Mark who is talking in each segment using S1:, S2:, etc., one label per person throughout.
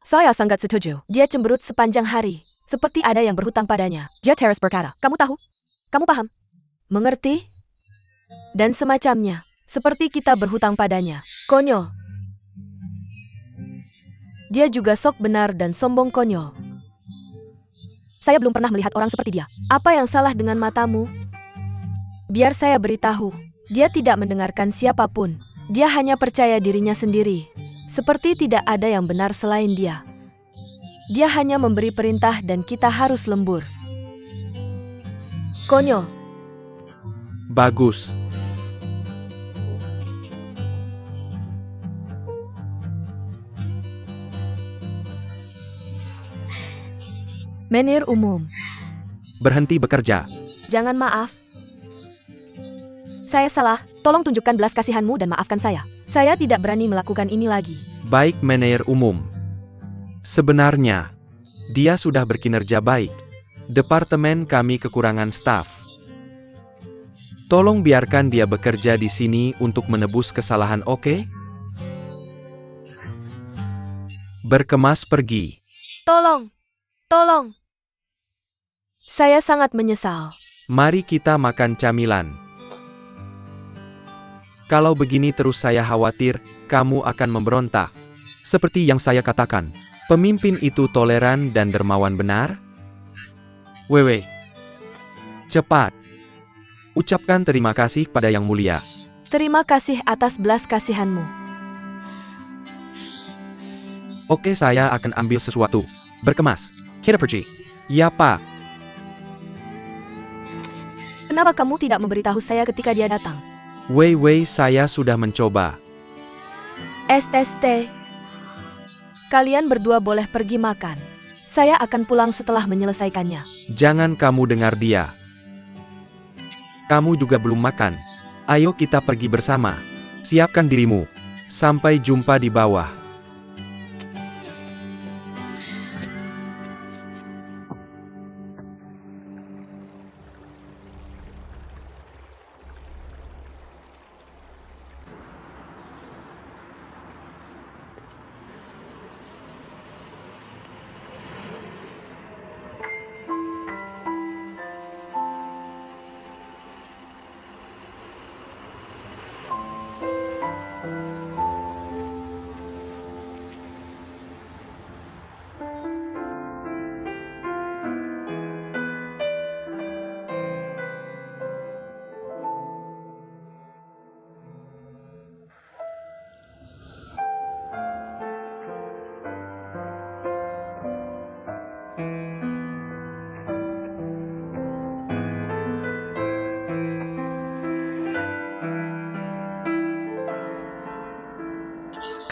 S1: Saya sangat setuju. Dia cemberut sepanjang hari, seperti ada yang berhutang padanya. Jateris berkata, kamu tahu? Kamu paham? Mengerti? Dan semacamnya. Seperti kita berhutang padanya. Konyol. Dia juga sok benar dan sombong konyol. Saya belum pernah melihat orang seperti dia. Apa yang salah dengan matamu? Biar saya beritahu. Dia tidak mendengarkan siapapun. Dia hanya percaya dirinya sendiri. Seperti tidak ada yang benar selain dia. Dia hanya memberi perintah dan kita harus lembur. Konyol.
S2: Bagus.
S1: Menir umum.
S2: Berhenti bekerja.
S1: Jangan maaf. Saya salah. Tolong tunjukkan belas kasihanmu dan maafkan saya. Saya tidak berani melakukan ini lagi.
S2: Baik, manajer umum. Sebenarnya, dia sudah berkinerja baik. Departemen kami kekurangan staf. Tolong biarkan dia bekerja di sini untuk menebus kesalahan, oke? Berkemas pergi.
S1: Tolong. Tolong. Saya sangat menyesal.
S2: Mari kita makan camilan. Kalau begini terus saya khawatir, kamu akan memberontak. Seperti yang saya katakan, pemimpin itu toleran dan dermawan benar? Wewe. Cepat. Ucapkan terima kasih pada Yang Mulia.
S1: Terima kasih atas belas kasihanmu.
S2: Oke, saya akan ambil sesuatu. Berkemas. Kita pergi. Ya, Pak.
S1: Kenapa kamu tidak memberitahu saya ketika dia datang?
S2: Wei, saya sudah mencoba.
S1: SST. Kalian berdua boleh pergi makan. Saya akan pulang setelah menyelesaikannya.
S2: Jangan kamu dengar dia. Kamu juga belum makan. Ayo kita pergi bersama. Siapkan dirimu. Sampai jumpa di bawah.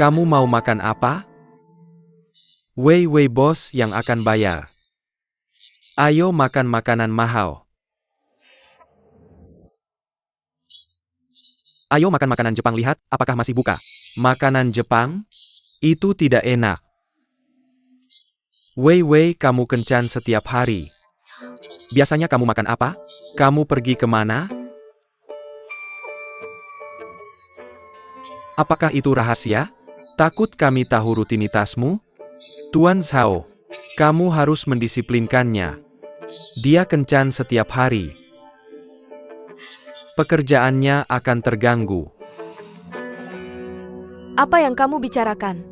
S2: Kamu mau makan apa? Wei, bos yang akan bayar. Ayo makan makanan mahal. Ayo makan makanan Jepang, lihat, apakah masih buka. Makanan Jepang? Itu tidak enak. Wei, kamu kencan setiap hari. Biasanya kamu makan apa? Kamu pergi kemana? Apakah itu rahasia? Takut kami tahu rutinitasmu? Tuan Zhao, kamu harus mendisiplinkannya. Dia kencan setiap hari. Pekerjaannya akan terganggu.
S1: Apa yang kamu bicarakan?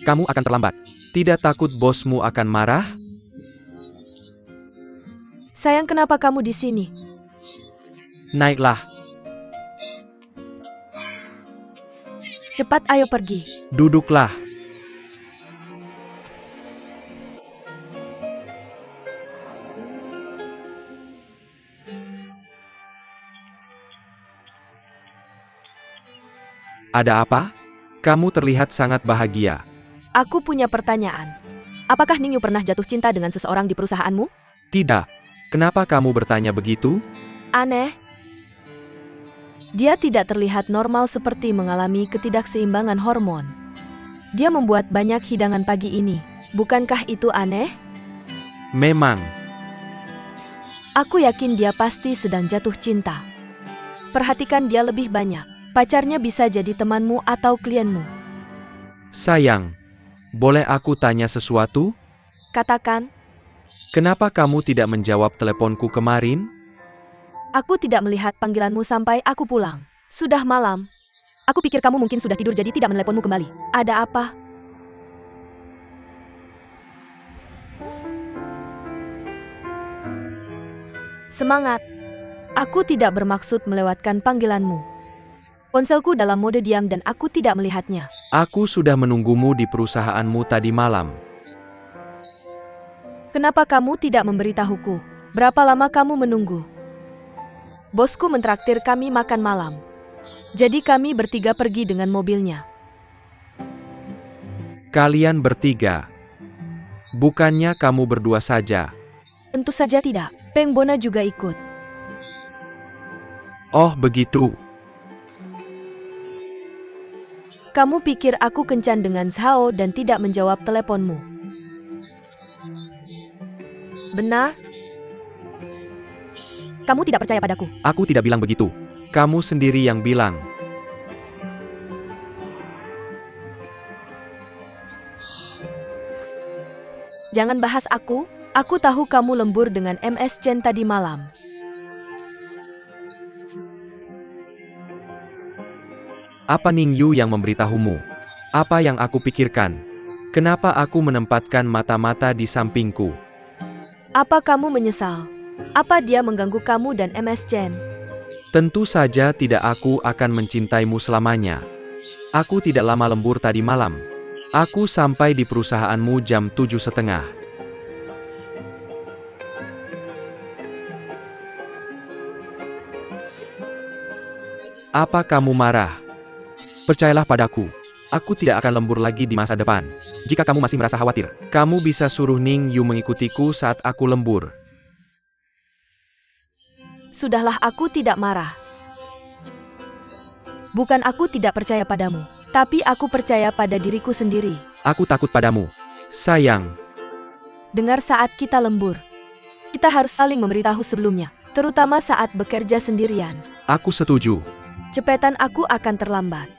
S2: Kamu akan terlambat. Tidak takut bosmu akan marah?
S1: Sayang, kenapa kamu di sini?
S2: Naiklah.
S1: Cepat, ayo pergi.
S2: Duduklah. Ada apa? Kamu terlihat sangat bahagia.
S1: Aku punya pertanyaan. Apakah Ningyu pernah jatuh cinta dengan seseorang di perusahaanmu?
S2: Tidak. Kenapa kamu bertanya begitu?
S1: Aneh. Dia tidak terlihat normal seperti mengalami ketidakseimbangan hormon. Dia membuat banyak hidangan pagi ini. Bukankah itu aneh?
S2: Memang.
S1: Aku yakin dia pasti sedang jatuh cinta. Perhatikan dia lebih banyak. Pacarnya bisa jadi temanmu atau klienmu.
S2: Sayang, boleh aku tanya sesuatu?
S1: Katakan,
S2: Kenapa kamu tidak menjawab teleponku kemarin?
S1: aku tidak melihat panggilanmu sampai aku pulang. Sudah malam. Aku pikir kamu mungkin sudah tidur jadi tidak meneleponmu kembali. Ada apa? Semangat. Aku tidak bermaksud melewatkan panggilanmu. Ponselku dalam mode diam dan aku tidak melihatnya.
S2: Aku sudah menunggumu di perusahaanmu tadi malam.
S1: Kenapa kamu tidak memberitahuku? Berapa lama kamu menunggu? Bosku mentraktir kami makan malam. Jadi kami bertiga pergi dengan mobilnya.
S2: Kalian bertiga. Bukannya kamu berdua saja.
S1: Tentu saja tidak. Peng Bona juga ikut.
S2: Oh begitu.
S1: Kamu pikir aku kencan dengan Zhao dan tidak menjawab teleponmu? Benar? Kamu tidak percaya padaku.
S2: Aku tidak bilang begitu. Kamu sendiri yang bilang.
S1: Jangan bahas aku. Aku tahu kamu lembur dengan MS Chen tadi malam.
S2: Apa Ning Yu yang memberitahumu? Apa yang aku pikirkan? Kenapa aku menempatkan mata-mata di sampingku?
S1: Apa kamu menyesal? Apa dia mengganggu kamu dan MS Chen?
S2: Tentu saja tidak, aku akan mencintaimu selamanya. Aku tidak lama lembur tadi malam. Aku sampai di perusahaanmu jam 7:30. Apa kamu marah? Percayalah padaku. Aku tidak akan lembur lagi di masa depan. Jika kamu masih merasa khawatir, kamu bisa suruh Ning Yu mengikutiku saat aku lembur.
S1: Sudahlah, aku tidak marah. Bukan aku tidak percaya padamu, tapi aku percaya pada diriku sendiri.
S2: Aku takut padamu. Sayang.
S1: Dengar, saat kita lembur, kita harus saling memberitahu sebelumnya, terutama saat bekerja sendirian.
S2: Aku setuju.
S1: Cepetan, aku akan terlambat.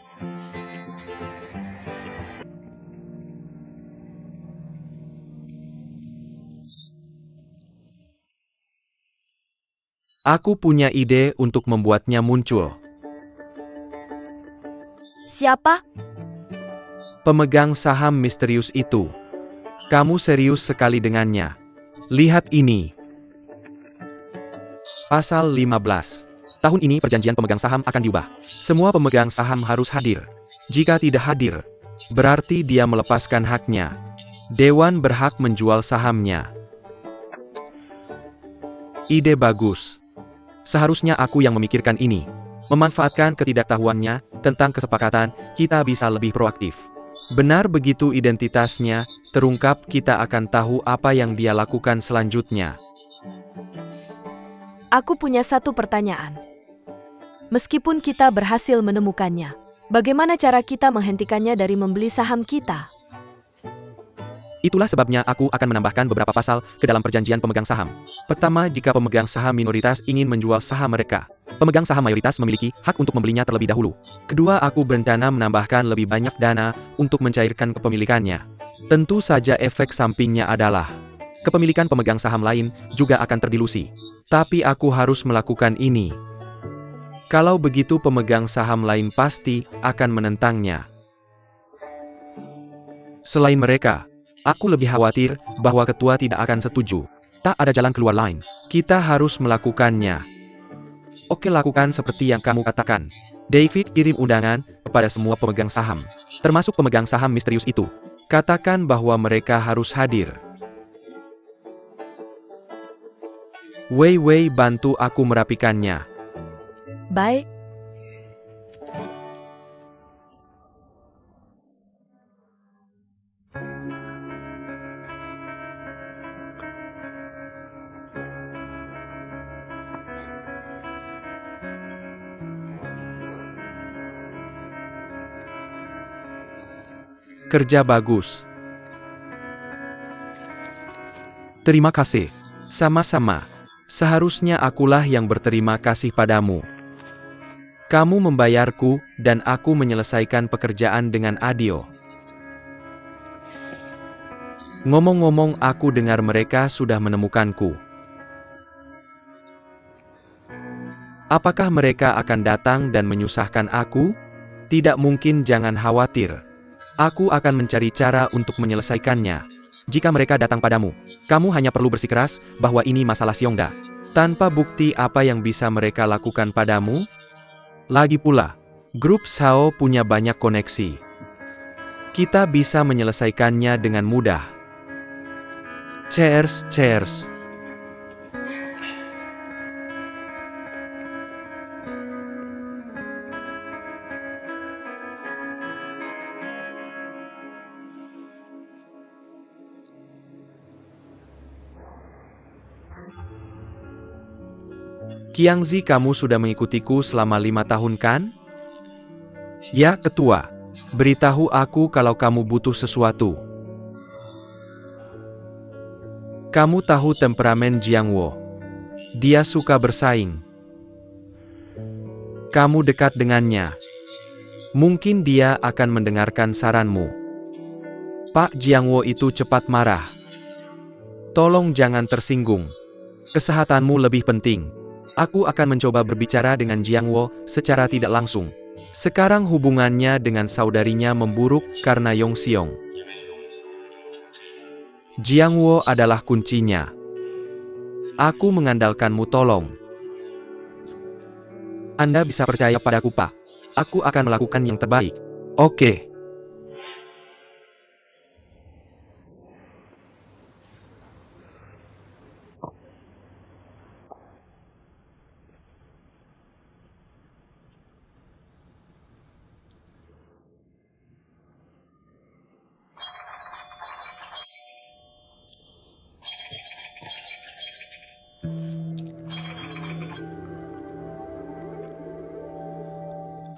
S2: Aku punya ide untuk membuatnya muncul.
S1: Siapa?
S2: Pemegang saham misterius itu. Kamu serius sekali dengannya. Lihat ini. Pasal 15. Tahun ini perjanjian pemegang saham akan diubah. Semua pemegang saham harus hadir. Jika tidak hadir, berarti dia melepaskan haknya. Dewan berhak menjual sahamnya. Ide bagus. Seharusnya aku yang memikirkan ini. Memanfaatkan ketidaktahuannya tentang kesepakatan, kita bisa lebih proaktif. Benar begitu identitasnya terungkap, kita akan tahu apa yang dia lakukan selanjutnya.
S1: Aku punya satu pertanyaan. Meskipun kita berhasil menemukannya, bagaimana cara kita menghentikannya dari membeli saham kita?
S2: Itulah sebabnya aku akan menambahkan beberapa pasal ke dalam perjanjian pemegang saham. Pertama, jika pemegang saham minoritas ingin menjual saham mereka, pemegang saham mayoritas memiliki hak untuk membelinya terlebih dahulu. Kedua, aku berencana menambahkan lebih banyak dana untuk mencairkan kepemilikannya. Tentu saja efek sampingnya adalah kepemilikan pemegang saham lain juga akan terdilusi. Tapi aku harus melakukan ini. Kalau begitu pemegang saham lain pasti akan menentangnya. Selain mereka, aku lebih khawatir bahwa ketua tidak akan setuju. Tak ada jalan keluar lain. Kita harus melakukannya. Oke, lakukan seperti yang kamu katakan. David kirim undangan kepada semua pemegang saham, termasuk pemegang saham misterius itu. Katakan bahwa mereka harus hadir. Wei Wei, bantu aku merapikannya.
S1: Baik.
S2: Kerja bagus. Terima kasih. Sama-sama. Seharusnya akulah yang berterima kasih padamu. Kamu membayarku, dan aku menyelesaikan pekerjaan dengan adil. Ngomong-ngomong, aku dengar mereka sudah menemukanku. Apakah mereka akan datang dan menyusahkan aku? Tidak mungkin, jangan khawatir. Aku akan mencari cara untuk menyelesaikannya. Jika mereka datang padamu, kamu hanya perlu bersikeras bahwa ini masalah Xiongda. Tanpa bukti, apa yang bisa mereka lakukan padamu? Lagi pula, grup Shao punya banyak koneksi. Kita bisa menyelesaikannya dengan mudah. Cheers, cheers. Qiangzi, kamu sudah mengikutiku selama 5 tahun kan? Ya, Ketua. Beritahu aku kalau kamu butuh sesuatu. Kamu tahu temperamen Jiangwo. Dia suka bersaing. Kamu dekat dengannya. Mungkin dia akan mendengarkan saranmu. Pak Jiangwo itu cepat marah. Tolong jangan tersinggung. Kesehatanmu lebih penting. Aku akan mencoba berbicara dengan Jiangwo secara tidak langsung. Sekarang hubungannya dengan saudarinya memburuk karena Yongxiong. Jiangwo adalah kuncinya. Aku mengandalkanmu, tolong. Anda bisa percaya padaku, Pak. Aku akan melakukan yang terbaik. Oke.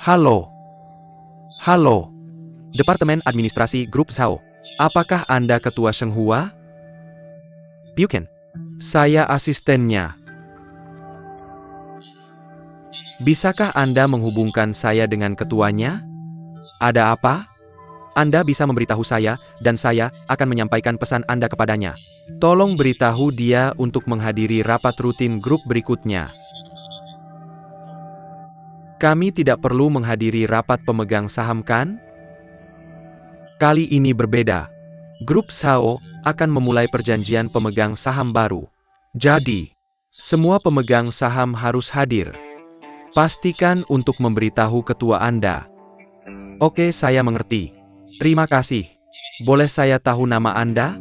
S2: Halo. Halo. Departemen Administrasi Grup Shao. Apakah Anda Ketua Shenghua? Bukan. Saya asistennya. Bisakah Anda menghubungkan saya dengan ketuanya? Ada apa? Anda bisa memberitahu saya, dan saya akan menyampaikan pesan Anda kepadanya. Tolong beritahu dia untuk menghadiri rapat rutin grup berikutnya. Kami tidak perlu menghadiri rapat pemegang saham, kan? Kali ini berbeda. Grup Shao akan memulai perjanjian pemegang saham baru. Jadi, semua pemegang saham harus hadir. Pastikan untuk memberitahu ketua Anda. Oke, saya mengerti. Terima kasih. Boleh saya tahu nama Anda?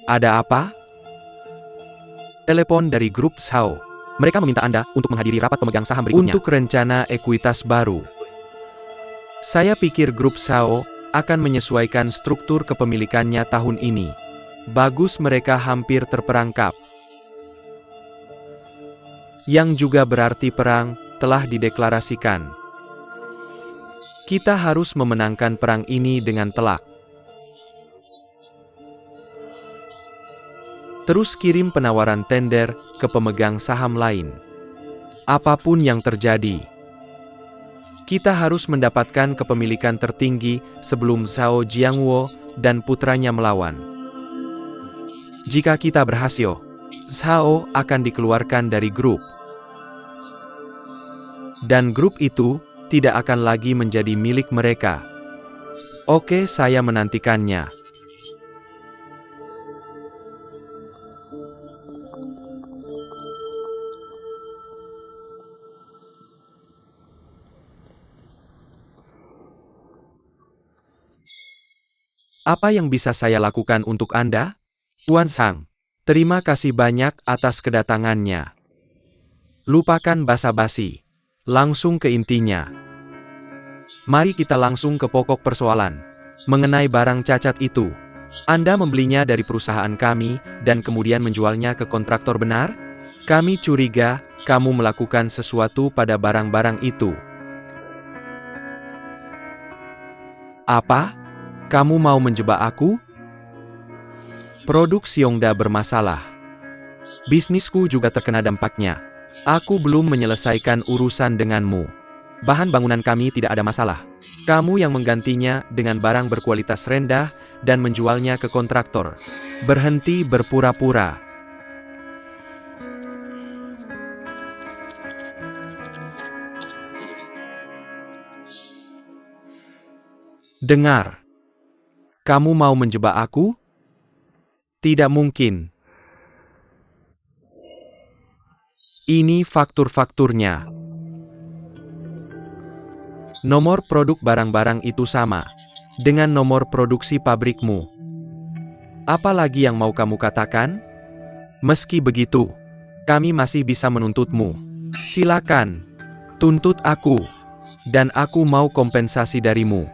S2: Ada apa? Telepon dari grup Shao. Mereka meminta Anda untuk menghadiri rapat pemegang saham berikutnya. Untuk rencana ekuitas baru. Saya pikir grup Shao akan menyesuaikan struktur kepemilikannya tahun ini. Bagus, mereka hampir terperangkap. Yang juga berarti perang telah dideklarasikan. Kita harus memenangkan perang ini dengan telak. Terus kirim penawaran tender ke pemegang saham lain. Apapun yang terjadi, kita harus mendapatkan kepemilikan tertinggi sebelum Zhao Jiangwo dan putranya melawan. Jika kita berhasil, Zhao akan dikeluarkan dari grup. Dan grup itu tidak akan lagi menjadi milik mereka. Oke, saya menantikannya. Apa yang bisa saya lakukan untuk Anda? Tuan Sang, terima kasih banyak atas kedatangannya. Lupakan basa-basi. Langsung ke intinya. Mari kita langsung ke pokok persoalan. Mengenai barang cacat itu. Anda membelinya dari perusahaan kami, dan kemudian menjualnya ke kontraktor benar? Kami curiga, kamu melakukan sesuatu pada barang-barang itu. Apa? Kamu mau menjebak aku? Produk Xiongda bermasalah. Bisnisku juga terkena dampaknya. Aku belum menyelesaikan urusan denganmu. Bahan bangunan kami tidak ada masalah. Kamu yang menggantinya dengan barang berkualitas rendah dan menjualnya ke kontraktor. Berhenti berpura-pura. Dengar. Kamu mau menjebak aku? Tidak mungkin. Ini faktur-fakturnya. Nomor produk barang-barang itu sama dengan nomor produksi pabrikmu. Apa lagi yang mau kamu katakan? Meski begitu, kami masih bisa menuntutmu. Silakan, tuntut aku. Dan aku mau kompensasi darimu.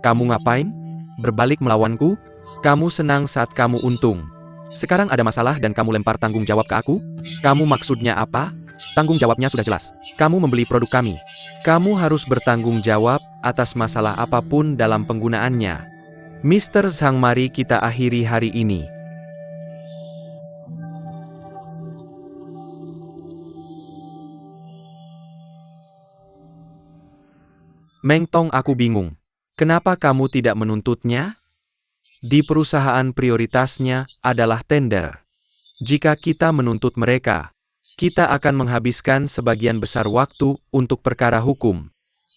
S2: Kamu ngapain? Berbalik melawanku? Kamu senang saat kamu untung. Sekarang ada masalah dan kamu lempar tanggung jawab ke aku? Kamu maksudnya apa? Tanggung jawabnya sudah jelas. Kamu membeli produk kami. Kamu harus bertanggung jawab atas masalah apapun dalam penggunaannya. Mr. Zhang, mari kita akhiri hari ini. Meng Tong, aku bingung. Kenapa kamu tidak menuntutnya? Di perusahaan prioritasnya adalah tender. Jika kita menuntut mereka, kita akan menghabiskan sebagian besar waktu untuk perkara hukum.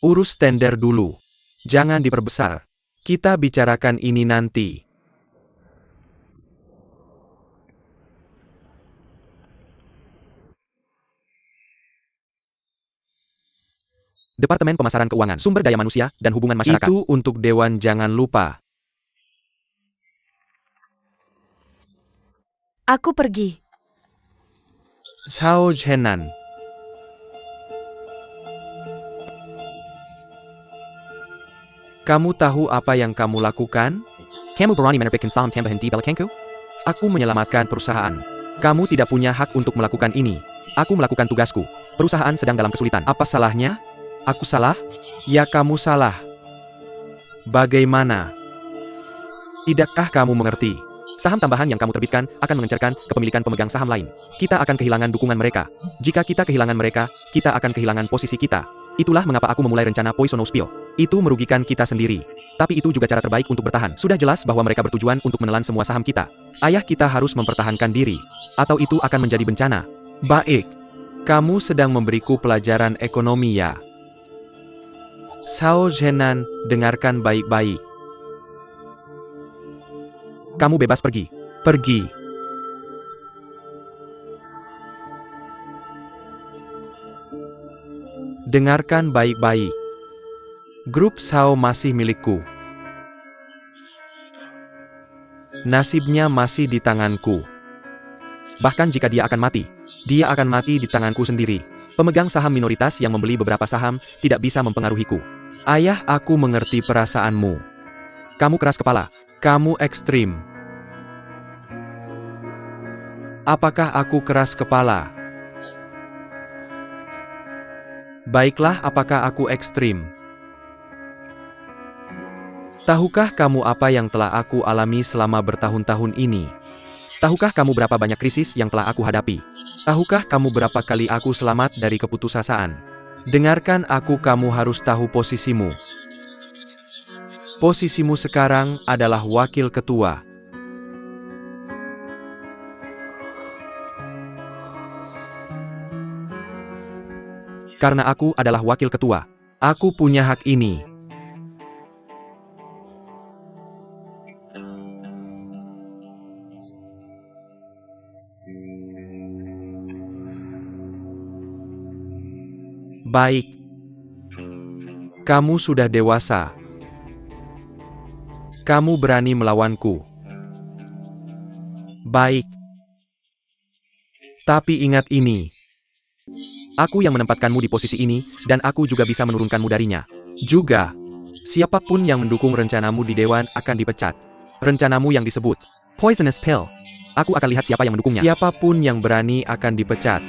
S2: Urus tender dulu. Jangan diperbesar. Kita bicarakan ini nanti. Departemen Pemasaran Keuangan, Sumber Daya Manusia, dan Hubungan Masyarakat. Itu untuk Dewan, jangan lupa.
S1: Aku pergi.
S2: Zhao Zhenan. Kamu tahu apa yang kamu lakukan? Kamu berani menerbitkan saham tambahan di belakangku? Aku menyelamatkan perusahaan. Kamu tidak punya hak untuk melakukan ini. Aku melakukan tugasku. Perusahaan sedang dalam kesulitan. Apa salahnya? Aku salah? Ya, kamu salah. Bagaimana? Tidakkah kamu mengerti? Saham tambahan yang kamu terbitkan akan mengencerkan kepemilikan pemegang saham lain. Kita akan kehilangan dukungan mereka. Jika kita kehilangan mereka, kita akan kehilangan posisi kita. Itulah mengapa aku memulai rencana Poisonospio. Itu merugikan kita sendiri. Tapi itu juga cara terbaik untuk bertahan. Sudah jelas bahwa mereka bertujuan untuk menelan semua saham kita. Ayah kita harus mempertahankan diri. Atau itu akan menjadi bencana. Baik. Kamu sedang memberiku pelajaran ekonomi, ya? Zhao Zhenan, dengarkan baik-baik. Kamu bebas pergi. Pergi. Dengarkan baik-baik. Grup Zhao masih milikku. Nasibnya masih di tanganku. Bahkan jika dia akan mati, dia akan mati di tanganku sendiri. Pemegang saham minoritas yang membeli beberapa saham tidak bisa mempengaruhiku. Ayah, aku mengerti perasaanmu. Kamu keras kepala. Kamu ekstrim. Apakah aku keras kepala? Baiklah, apakah aku ekstrim? Tahukah kamu apa yang telah aku alami selama bertahun-tahun ini? Tahukah kamu berapa banyak krisis yang telah aku hadapi? Tahukah kamu berapa kali aku selamat dari keputusasaan? Dengarkan aku, kamu harus tahu posisimu. Posisimu sekarang adalah wakil ketua. Karena aku adalah wakil ketua, aku punya hak ini. Baik. Kamu sudah dewasa. Kamu berani melawanku. Baik. Tapi ingat ini. Aku yang menempatkanmu di posisi ini, dan aku juga bisa menurunkanmu darinya. Juga, siapapun yang mendukung rencanamu di Dewan akan dipecat. Rencanamu yang disebut Poisonous Pill. Aku akan lihat siapa yang mendukungnya. Siapapun yang berani akan dipecat.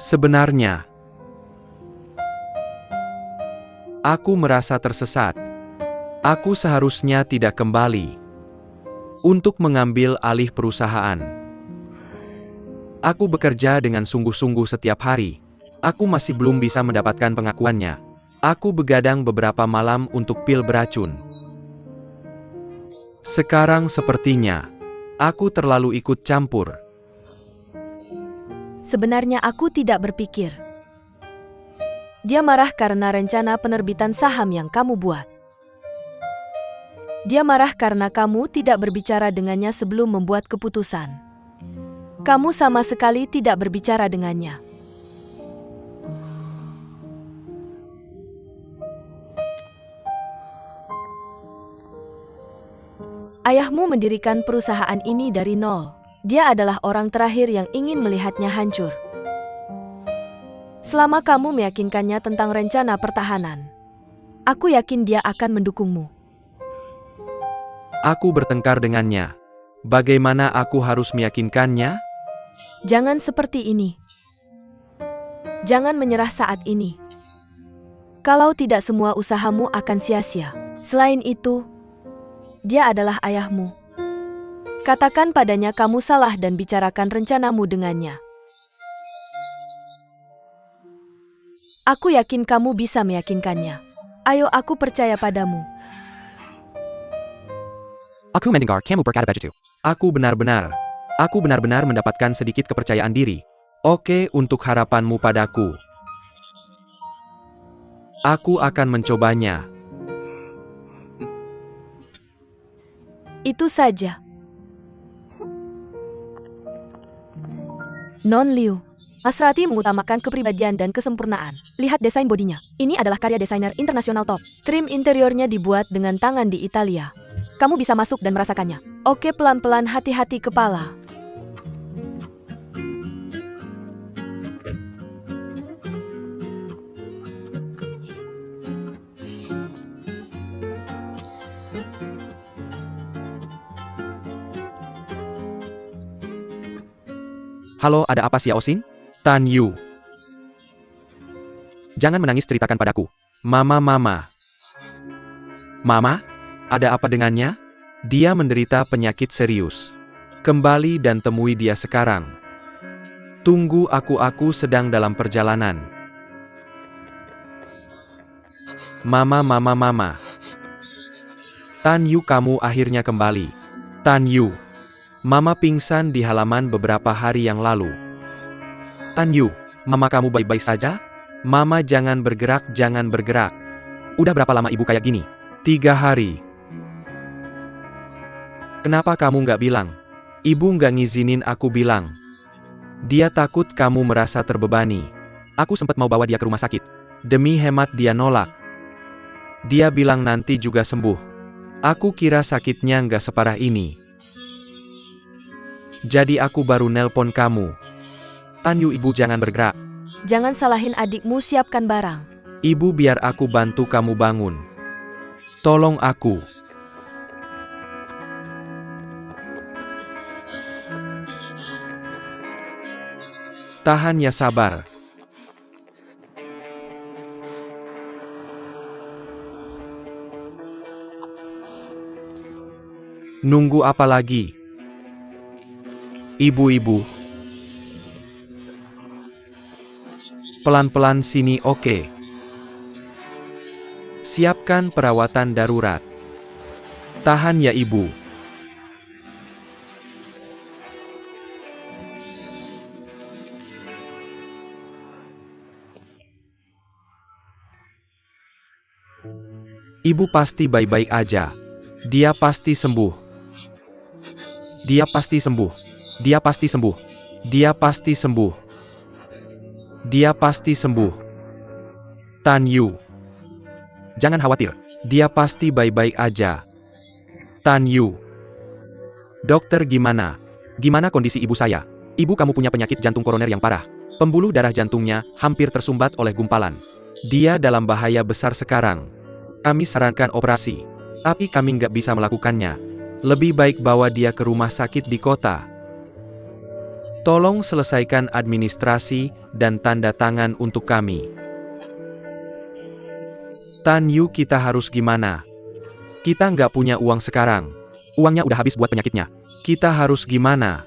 S2: Sebenarnya, aku merasa tersesat. Aku seharusnya tidak kembali untuk mengambil alih perusahaan. Aku bekerja dengan sungguh-sungguh setiap hari. Aku masih belum bisa mendapatkan pengakuannya. Aku begadang beberapa malam untuk pil beracun. Sekarang sepertinya, aku terlalu ikut campur.
S1: Sebenarnya aku tidak berpikir. Dia marah karena rencana penerbitan saham yang kamu buat. Dia marah karena kamu tidak berbicara dengannya sebelum membuat keputusan. Kamu sama sekali tidak berbicara dengannya. Ayahmu mendirikan perusahaan ini dari nol. Dia adalah orang terakhir yang ingin melihatnya hancur. Selama kamu meyakinkannya tentang rencana pertahanan, aku yakin dia akan mendukungmu.
S2: Aku bertengkar dengannya. Bagaimana aku harus meyakinkannya?
S1: Jangan seperti ini. Jangan menyerah saat ini. Kalau tidak, semua usahamu akan sia-sia. Selain itu, dia adalah ayahmu. Katakan padanya kamu salah dan bicarakan rencanamu dengannya. Aku yakin kamu bisa meyakinkannya. Ayo, aku percaya padamu.
S2: Aku mendengar kamu berkata begitu. Aku benar-benar mendapatkan sedikit kepercayaan diri. Oke, untuk harapanmu padaku. Aku akan mencobanya.
S1: Itu saja. Non Liu. Asrati mengutamakan kepribadian dan kesempurnaan. Lihat desain bodinya. Ini adalah karya desainer internasional top. Trim interiornya dibuat dengan tangan di Italia. Kamu bisa masuk dan merasakannya. Oke, pelan-pelan, hati-hati kepala.
S2: Halo, ada apa Xiao Xin? Tan Yu. Jangan menangis, ceritakan padaku. Mama. Mama? Ada apa dengannya? Dia menderita penyakit serius. Kembali dan temui dia sekarang. Tunggu, aku sedang dalam perjalanan. Mama. Tan Yu, kamu akhirnya kembali. Tan Yu. Mama pingsan di halaman beberapa hari yang lalu. Tan Yu, mama kamu baik-baik saja? Mama, jangan bergerak. Udah berapa lama ibu kayak gini? 3 hari. Kenapa kamu nggak bilang? Ibu nggak ngizinin aku bilang. Dia takut kamu merasa terbebani. Aku sempat mau bawa dia ke rumah sakit. Demi hemat dia nolak. Dia bilang nanti juga sembuh. Aku kira sakitnya nggak separah ini. Jadi aku baru nelpon kamu. Tan Yu, ibu jangan bergerak.
S1: Jangan salahin adikmu, siapkan barang.
S2: Ibu, biar aku bantu kamu bangun. Tolong aku. Tahan ya, sabar. Nunggu apa lagi? Ibu. Pelan-pelan sini, oke? Siapkan perawatan darurat. Tahan ya ibu. Ibu pasti baik-baik aja. Dia pasti sembuh. Dia pasti sembuh. Dia pasti sembuh. Dia pasti sembuh. Dia pasti sembuh. Tan Yu. Jangan khawatir. Dia pasti baik-baik aja. Tan Yu. Dokter gimana? Gimana kondisi ibu saya? Ibu kamu punya penyakit jantung koroner yang parah. Pembuluh darah jantungnya hampir tersumbat oleh gumpalan. Dia dalam bahaya besar sekarang. Kami sarankan operasi. Tapi kami nggak bisa melakukannya. Lebih baik bawa dia ke rumah sakit di kota. Tolong selesaikan administrasi dan tanda tangan untuk kami. Tan Yu, kita harus gimana? Kita nggak punya uang sekarang. Uangnya udah habis buat penyakitnya. Kita harus gimana?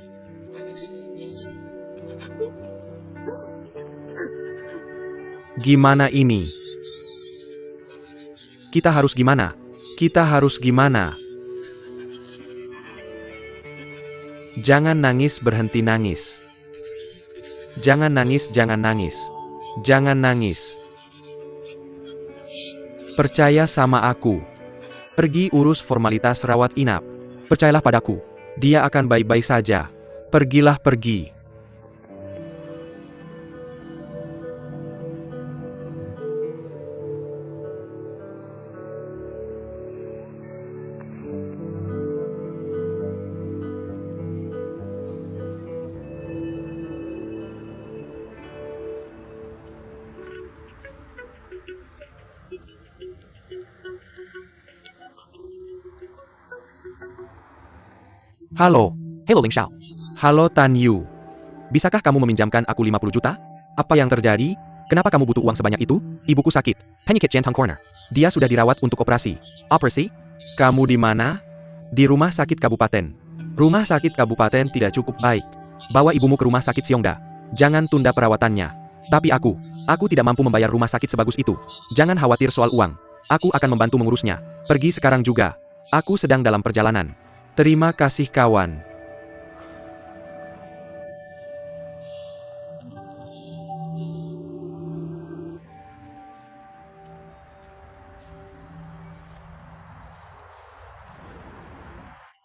S2: Gimana ini? Kita harus gimana? Kita harus gimana? Jangan nangis, berhenti nangis. Jangan nangis, jangan nangis. Jangan nangis. Percaya sama aku. Pergi urus formalitas rawat inap. Percayalah padaku. Dia akan baik-baik saja. Pergilah, pergi. Halo. Hello Ling Xiao. Halo Tan Yu. Bisakah kamu meminjamkan aku 50 juta? Apa yang terjadi? Kenapa kamu butuh uang sebanyak itu? Ibuku sakit. Penyakit jantung koroner. Dia sudah dirawat untuk operasi. Operasi? Kamu di mana? Di rumah sakit kabupaten. Rumah sakit kabupaten tidak cukup baik. Bawa ibumu ke rumah sakit Xiongda. Jangan tunda perawatannya. Tapi aku tidak mampu membayar rumah sakit sebagus itu. Jangan khawatir soal uang. Aku akan membantu mengurusnya. Pergi sekarang juga. Aku sedang dalam perjalanan. Terima kasih kawan.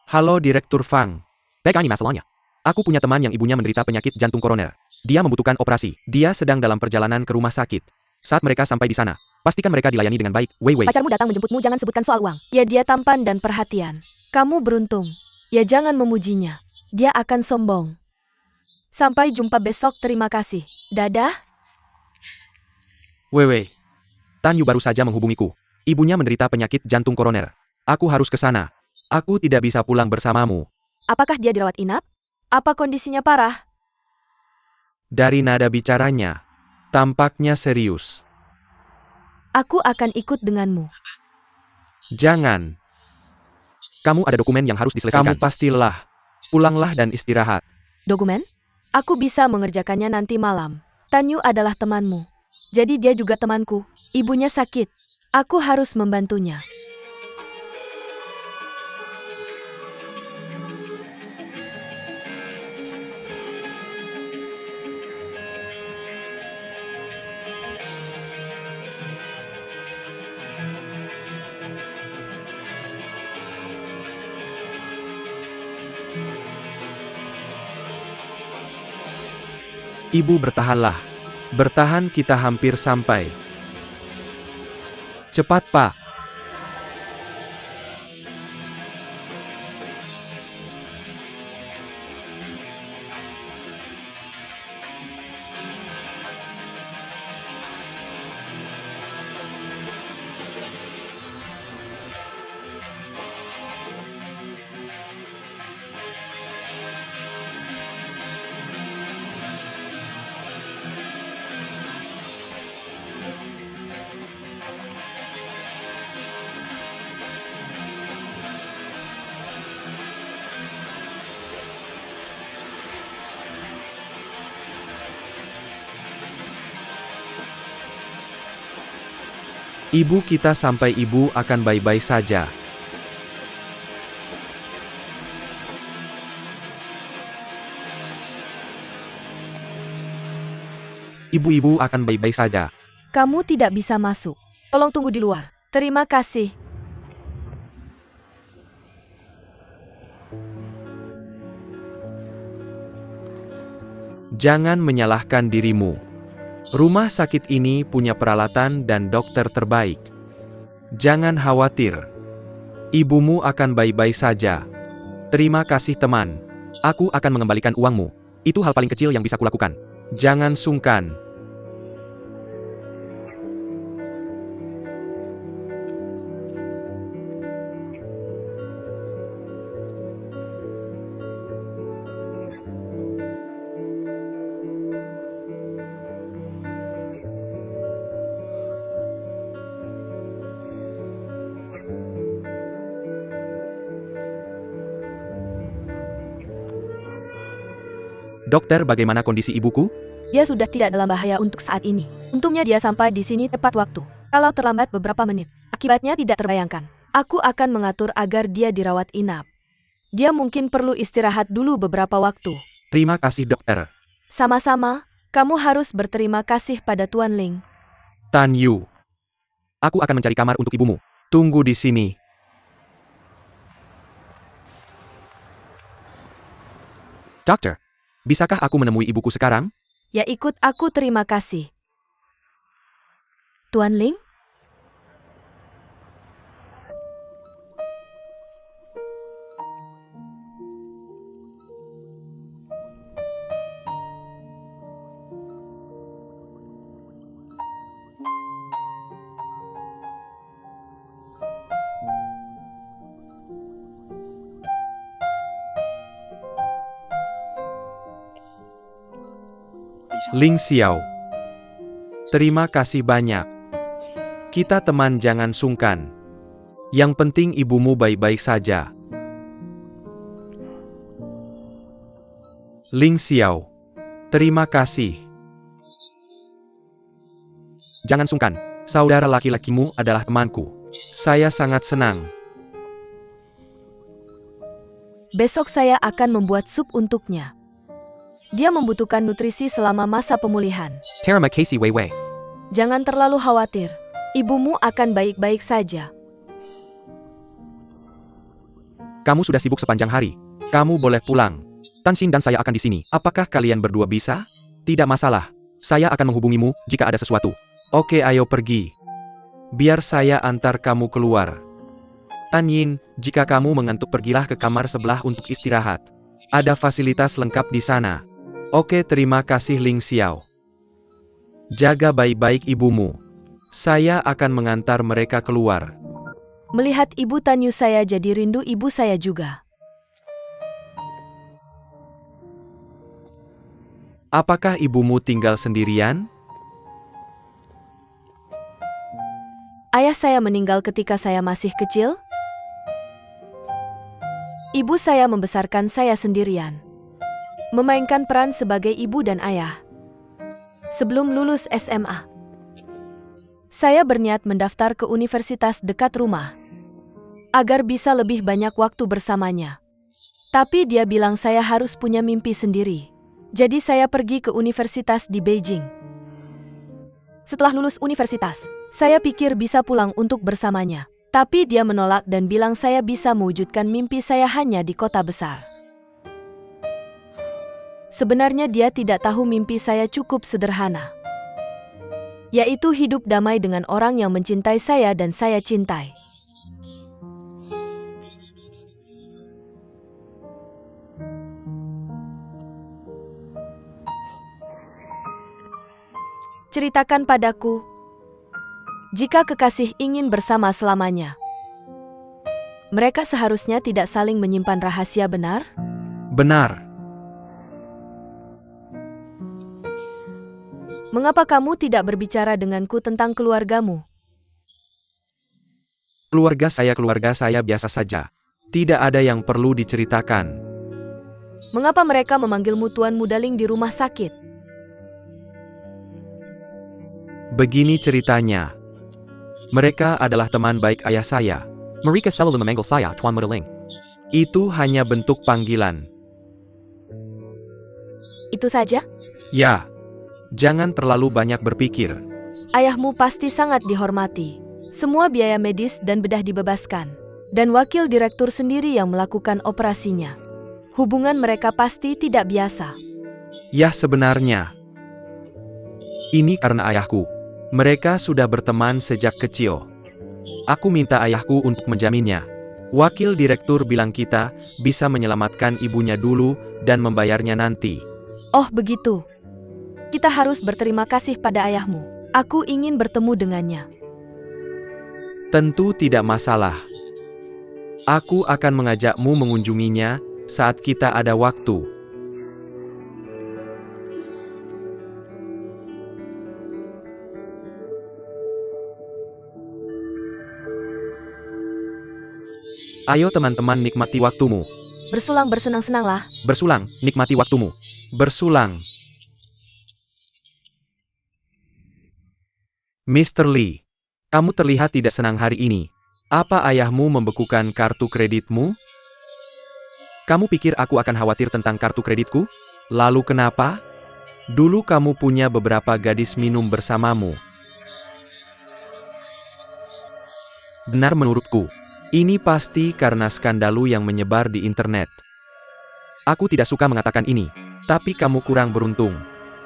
S2: Halo Direktur Fang. Baik, ini masalahnya. Aku punya teman yang ibunya menderita penyakit jantung koroner. Dia membutuhkan operasi. Dia sedang dalam perjalanan ke rumah sakit. Saat mereka sampai di sana, pastikan mereka dilayani dengan baik. Wei.
S1: Pacarmu datang menjemputmu, jangan sebutkan soal uang. Ya, dia tampan dan perhatian. Kamu beruntung. Ya, jangan memujinya. Dia akan sombong. Sampai jumpa besok, terima kasih. Dadah.
S2: Wei. Tan Yu baru saja menghubungiku. Ibunya menderita penyakit jantung koroner. Aku harus ke sana. Aku tidak bisa pulang bersamamu.
S1: Apakah dia dirawat inap? Apa kondisinya parah?
S2: Dari nada bicaranya, tampaknya serius.
S1: Aku akan ikut denganmu.
S2: Jangan. Kamu ada dokumen yang harus diselesaikan. Kamu pasti lelah. Pulanglah dan istirahat.
S1: Dokumen? Aku bisa mengerjakannya nanti malam. Tan Yu adalah temanmu. Jadi dia juga temanku. Ibunya sakit. Aku harus membantunya.
S2: Ibu bertahanlah. Bertahan, kita hampir sampai. Cepat, Pak. Ibu kita sampai ibu akan baik-baik saja. Ibu-ibu akan baik-baik saja.
S1: Kamu tidak bisa masuk. Tolong tunggu di luar. Terima kasih.
S2: Jangan menyalahkan dirimu. Rumah sakit ini punya peralatan dan dokter terbaik. Jangan khawatir. Ibumu akan baik-baik saja. Terima kasih teman. Aku akan mengembalikan uangmu. Itu hal paling kecil yang bisa kulakukan. Jangan sungkan. Dokter, bagaimana kondisi ibuku?
S1: Dia sudah tidak dalam bahaya untuk saat ini. Untungnya dia sampai di sini tepat waktu. Kalau terlambat beberapa menit, akibatnya tidak terbayangkan. Aku akan mengatur agar dia dirawat inap. Dia mungkin perlu istirahat dulu beberapa waktu.
S2: Terima kasih dokter.
S1: Sama-sama, kamu harus berterima kasih pada Tuan Ling.
S2: Tan Yu. Aku akan mencari kamar untuk ibumu. Tunggu di sini. Dokter, bisakah aku menemui ibuku sekarang?
S1: Ya ikut aku, terima kasih. Tuan Ling?
S2: Ling Xiao. Terima kasih banyak. Kita teman, jangan sungkan. Yang penting ibumu baik-baik saja. Ling Xiao. Terima kasih. Jangan sungkan. Saudara laki-lakimu adalah temanku. Saya sangat senang.
S1: Besok saya akan membuat sup untuknya. Dia membutuhkan nutrisi selama masa pemulihan.
S2: Terima kasih Weiwei.
S1: Jangan terlalu khawatir. Ibumu akan baik-baik saja.
S2: Kamu sudah sibuk sepanjang hari. Kamu boleh pulang. Tan Xin dan saya akan di sini. Apakah kalian berdua bisa? Tidak masalah. Saya akan menghubungimu jika ada sesuatu. Oke, ayo pergi. Biar saya antar kamu keluar. Tan Yin, jika kamu mengantuk pergilah ke kamar sebelah untuk istirahat. Ada fasilitas lengkap di sana. Oke, terima kasih Ling Xiao. Jaga baik-baik ibumu. Saya akan mengantar mereka keluar.
S1: Melihat ibu Tan Yu saya jadi rindu ibu saya juga.
S2: Apakah ibumu tinggal sendirian?
S1: Ayah saya meninggal ketika saya masih kecil. Ibu saya membesarkan saya sendirian. Memainkan peran sebagai ibu dan ayah. Sebelum lulus SMA, saya berniat mendaftar ke universitas dekat rumah, agar bisa lebih banyak waktu bersamanya. Tapi dia bilang saya harus punya mimpi sendiri. Jadi saya pergi ke universitas di Beijing. Setelah lulus universitas, saya pikir bisa pulang untuk bersamanya. Tapi dia menolak dan bilang saya bisa mewujudkan mimpi saya hanya di kota besar. Sebenarnya dia tidak tahu mimpi saya cukup sederhana. Yaitu hidup damai dengan orang yang mencintai saya dan saya cintai. Ceritakan padaku, jika kekasih ingin bersama selamanya, mereka seharusnya tidak saling menyimpan rahasia, benar?
S2: Benar.
S1: Mengapa kamu tidak berbicara denganku tentang keluargamu?
S2: Keluarga saya biasa saja. Tidak ada yang perlu diceritakan.
S1: Mengapa mereka memanggilmu Tuan Mudaling di rumah sakit?
S2: Begini ceritanya. Mereka adalah teman baik ayah saya.
S3: Mereka selalu memanggil saya Tuan Modeling.
S2: Itu hanya bentuk panggilan.
S1: Itu saja?
S2: Ya, jangan terlalu banyak berpikir.
S1: Ayahmu pasti sangat dihormati. Semua biaya medis dan bedah dibebaskan. Dan wakil direktur sendiri yang melakukan operasinya. Hubungan mereka pasti tidak biasa.
S2: Ya sebenarnya. Ini karena ayahku. Mereka sudah berteman sejak kecil. Aku minta ayahku untuk menjaminnya. Wakil direktur bilang kita bisa menyelamatkan ibunya dulu dan membayarnya nanti.
S1: Oh begitu. Kita harus berterima kasih pada ayahmu. Aku ingin bertemu dengannya.
S2: Tentu tidak masalah. Aku akan mengajakmu mengunjunginya saat kita ada waktu. Ayo teman-teman, nikmati waktumu.
S1: Bersulang bersenang-senanglah.
S2: Bersulang, nikmati waktumu. Bersulang. Mr. Lee, kamu terlihat tidak senang hari ini. Apa ayahmu membekukan kartu kreditmu? Kamu pikir aku akan khawatir tentang kartu kreditku? Lalu kenapa? Dulu kamu punya beberapa gadis minum bersamamu. Benar menurutku. Ini pasti karena skandalu yang menyebar di internet. Aku tidak suka mengatakan ini, tapi kamu kurang beruntung.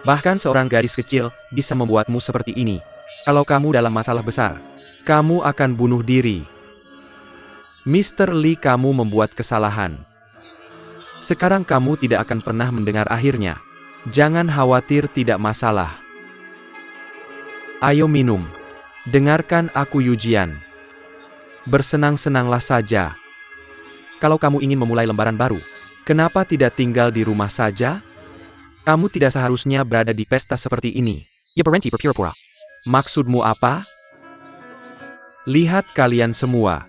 S2: Bahkan seorang gadis kecil bisa membuatmu seperti ini. Kalau kamu dalam masalah besar, kamu akan bunuh diri. Mr. Lee, kamu membuat kesalahan. Sekarang kamu tidak akan pernah mendengar akhirnya. Jangan khawatir, tidak masalah. Ayo minum. Dengarkan aku, Yujian. Bersenang-senanglah saja. Kalau kamu ingin memulai lembaran baru, kenapa tidak tinggal di rumah saja? Kamu tidak seharusnya berada di pesta seperti ini.
S3: Ya berhenti berpura-pura.
S2: Maksudmu apa? Lihat kalian semua.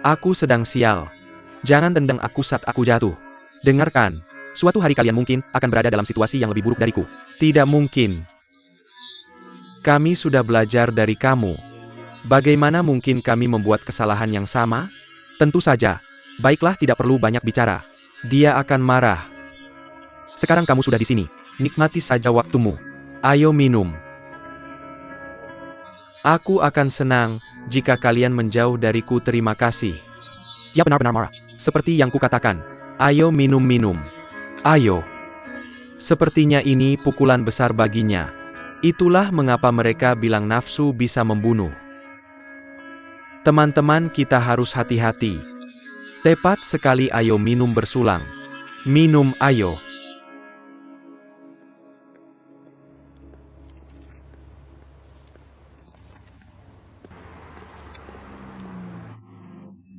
S2: Aku sedang sial. Jangan tendang aku saat aku jatuh. Dengarkan.
S3: Suatu hari kalian mungkin akan berada dalam situasi yang lebih buruk dariku.
S2: Tidak mungkin. Kami sudah belajar dari kamu. Bagaimana mungkin kami membuat kesalahan yang sama? Tentu saja. Baiklah, tidak perlu banyak bicara. Dia akan marah.
S3: Sekarang kamu sudah di sini.
S2: Nikmati saja waktumu. Ayo minum. Aku akan senang jika kalian menjauh dariku. Terima kasih.
S3: Dia benar-benar marah.
S2: Seperti yang kukatakan. Ayo minum-minum. Ayo. Sepertinya ini pukulan besar baginya. Itulah mengapa mereka bilang nafsu bisa membunuh. Teman-teman, kita harus hati-hati. Tepat sekali, ayo minum bersulang. Minum, ayo.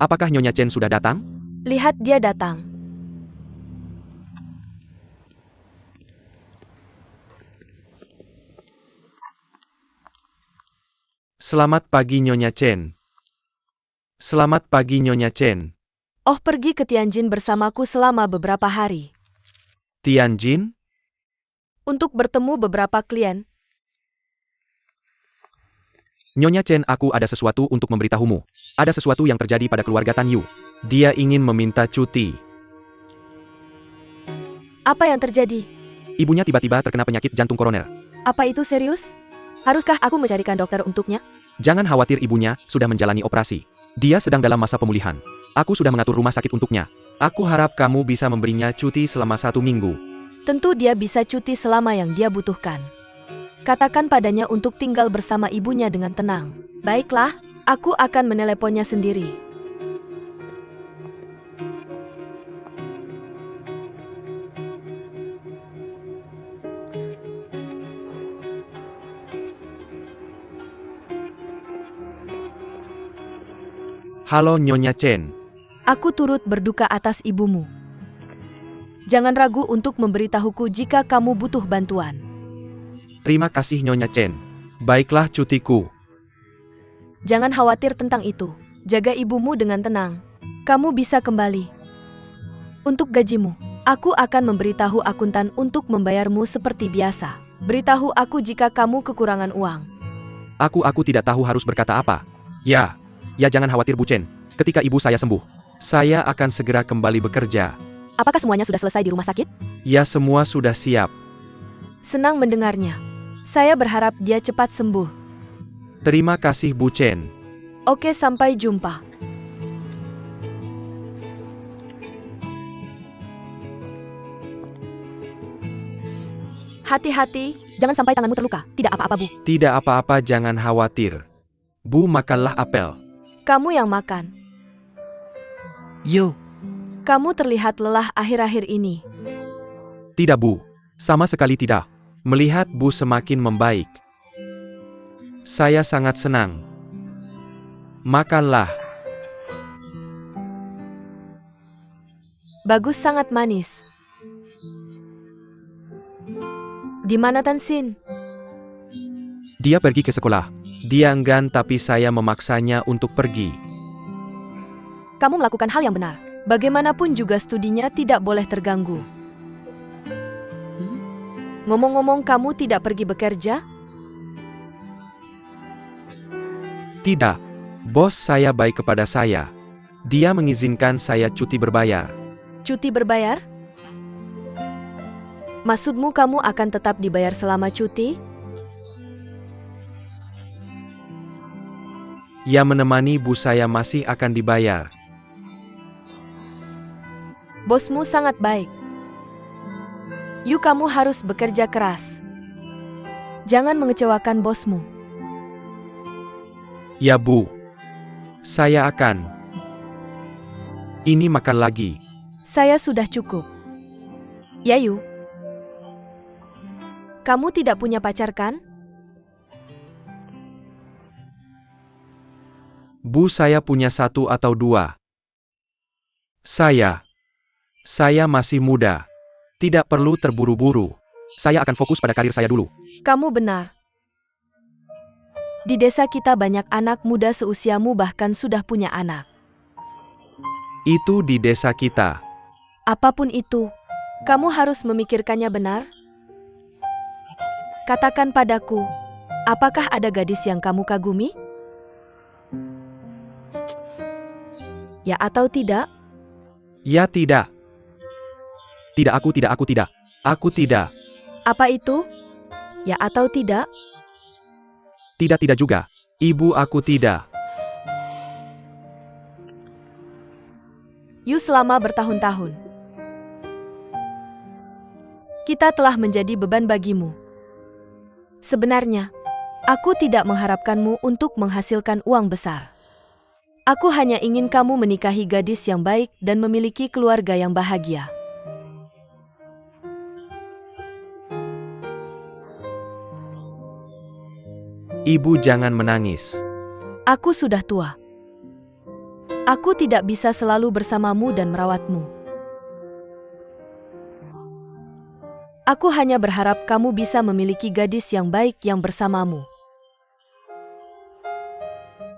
S3: Apakah Nyonya Chen sudah datang?
S1: Lihat, dia datang.
S2: Selamat pagi, Nyonya Chen. Selamat pagi, Nyonya Chen.
S1: Oh, pergi ke Tianjin bersamaku selama beberapa hari.
S2: Tianjin?
S1: Untuk bertemu beberapa klien.
S3: Nyonya Chen, aku ada sesuatu untuk memberitahumu. Ada sesuatu yang terjadi pada keluarga Tan Yu.
S2: Dia ingin meminta cuti.
S1: Apa yang terjadi?
S3: Ibunya tiba-tiba terkena penyakit jantung koroner.
S1: Apa itu serius? Haruskah aku mencarikan dokter untuknya?
S3: Jangan khawatir, ibunya sudah menjalani operasi. Dia sedang dalam masa pemulihan. Aku sudah mengatur rumah sakit untuknya.
S2: Aku harap kamu bisa memberinya cuti selama 1 minggu.
S1: Tentu dia bisa cuti selama yang dia butuhkan. Katakan padanya untuk tinggal bersama ibunya dengan tenang. Baiklah, aku akan meneleponnya sendiri.
S2: Halo, Nyonya Chen.
S1: Aku turut berduka atas ibumu. Jangan ragu untuk memberitahuku jika kamu butuh bantuan.
S2: Terima kasih, Nyonya Chen. Baiklah, cutiku.
S1: Jangan khawatir tentang itu. Jaga ibumu dengan tenang. Kamu bisa kembali. Untuk gajimu, aku akan memberitahu akuntan untuk membayarmu seperti biasa. Beritahu aku jika kamu kekurangan uang.
S3: Aku tidak tahu harus berkata apa. Ya, ya jangan khawatir Bu Chen. Ketika ibu saya sembuh, saya akan segera kembali bekerja.
S1: Apakah semuanya sudah selesai di rumah sakit?
S3: Ya semua sudah siap.
S1: Senang mendengarnya. Saya berharap dia cepat sembuh.
S3: Terima kasih Bu Chen.
S1: Oke, sampai jumpa. Hati-hati, jangan sampai tanganmu terluka. Tidak apa-apa, Bu.
S3: Tidak apa-apa, jangan khawatir. Bu, makanlah apel.
S1: Kamu yang makan.
S2: Yo.
S1: Kamu terlihat lelah akhir-akhir ini.
S3: Tidak Bu, sama sekali tidak. Melihat Bu semakin membaik, saya sangat senang. Makanlah.
S1: Bagus, sangat manis. Di mana Tan Xin?
S3: Dia pergi ke sekolah. Dia enggan tapi saya memaksanya untuk pergi.
S1: Kamu melakukan hal yang benar. Bagaimanapun juga studinya tidak boleh terganggu. Ngomong-ngomong, kamu tidak pergi bekerja?
S3: Tidak. Bos saya baik kepada saya. Dia mengizinkan saya cuti berbayar.
S1: Cuti berbayar? Maksudmu kamu akan tetap dibayar selama cuti?
S3: Ya menemani Bu saya masih akan dibayar.
S1: Bosmu sangat baik. Yuk, kamu harus bekerja keras. Jangan mengecewakan bosmu.
S3: Ya Bu. Saya akan. Ini makan lagi.
S1: Saya sudah cukup. Yayu. Kamu tidak punya pacar kan?
S3: Bu, saya punya 1 atau 2. Saya masih muda. Tidak perlu terburu-buru. Saya akan fokus pada karir saya dulu.
S1: Kamu benar. Di desa kita banyak anak muda seusiamu bahkan sudah punya anak.
S3: Itu di desa kita.
S1: Apapun itu, kamu harus memikirkannya benar. Katakan padaku, apakah ada gadis yang kamu kagumi? Ya atau tidak?
S3: Ya tidak. Tidak, aku tidak. Aku tidak.
S1: Apa itu? Ya atau tidak?
S3: Tidak juga. Ibu, aku tidak.
S1: Yu, selama bertahun-tahun, kita telah menjadi beban bagimu. Sebenarnya, aku tidak mengharapkanmu untuk menghasilkan uang besar. Aku hanya ingin kamu menikahi gadis yang baik dan memiliki keluarga yang bahagia.
S3: Ibu, jangan menangis.
S1: Aku sudah tua. Aku tidak bisa selalu bersamamu dan merawatmu. Aku hanya berharap kamu bisa memiliki gadis yang baik yang bersamamu.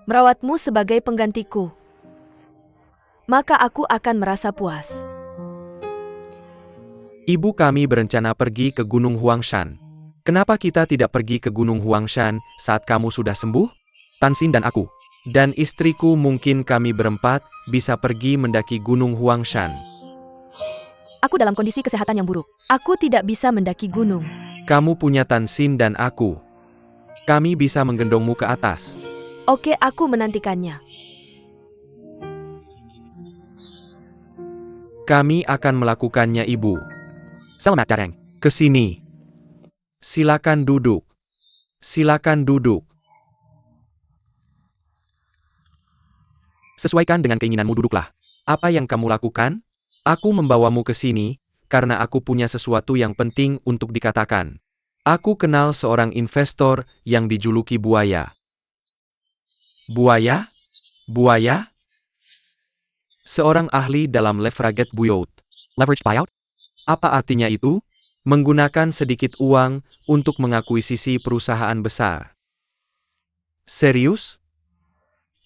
S1: Merawatmu sebagai penggantiku. Maka aku akan merasa puas.
S3: Ibu, kami berencana pergi ke Gunung Huangshan. Kenapa kita tidak pergi ke Gunung Huangshan saat kamu sudah sembuh? Tan Xin dan aku, dan istriku, mungkin kami berempat bisa pergi mendaki Gunung Huangshan.
S1: Aku dalam kondisi kesehatan yang buruk. Aku tidak bisa mendaki gunung.
S3: Kamu punya Tan Xin dan aku. Kami bisa menggendongmu ke atas.
S1: Oke, aku menantikannya.
S3: Kami akan melakukannya, Ibu. Selamat datang ke sini. Silakan duduk. Silakan duduk. Sesuaikan dengan keinginanmu, duduklah. Apa yang kamu lakukan? Aku membawamu ke sini karena aku punya sesuatu yang penting untuk dikatakan. Aku kenal seorang investor yang dijuluki Buaya. Buaya? Buaya? Seorang ahli dalam leveraged buyout. Leveraged buyout? Apa artinya itu? Menggunakan sedikit uang untuk mengakuisisi perusahaan besar. Serius?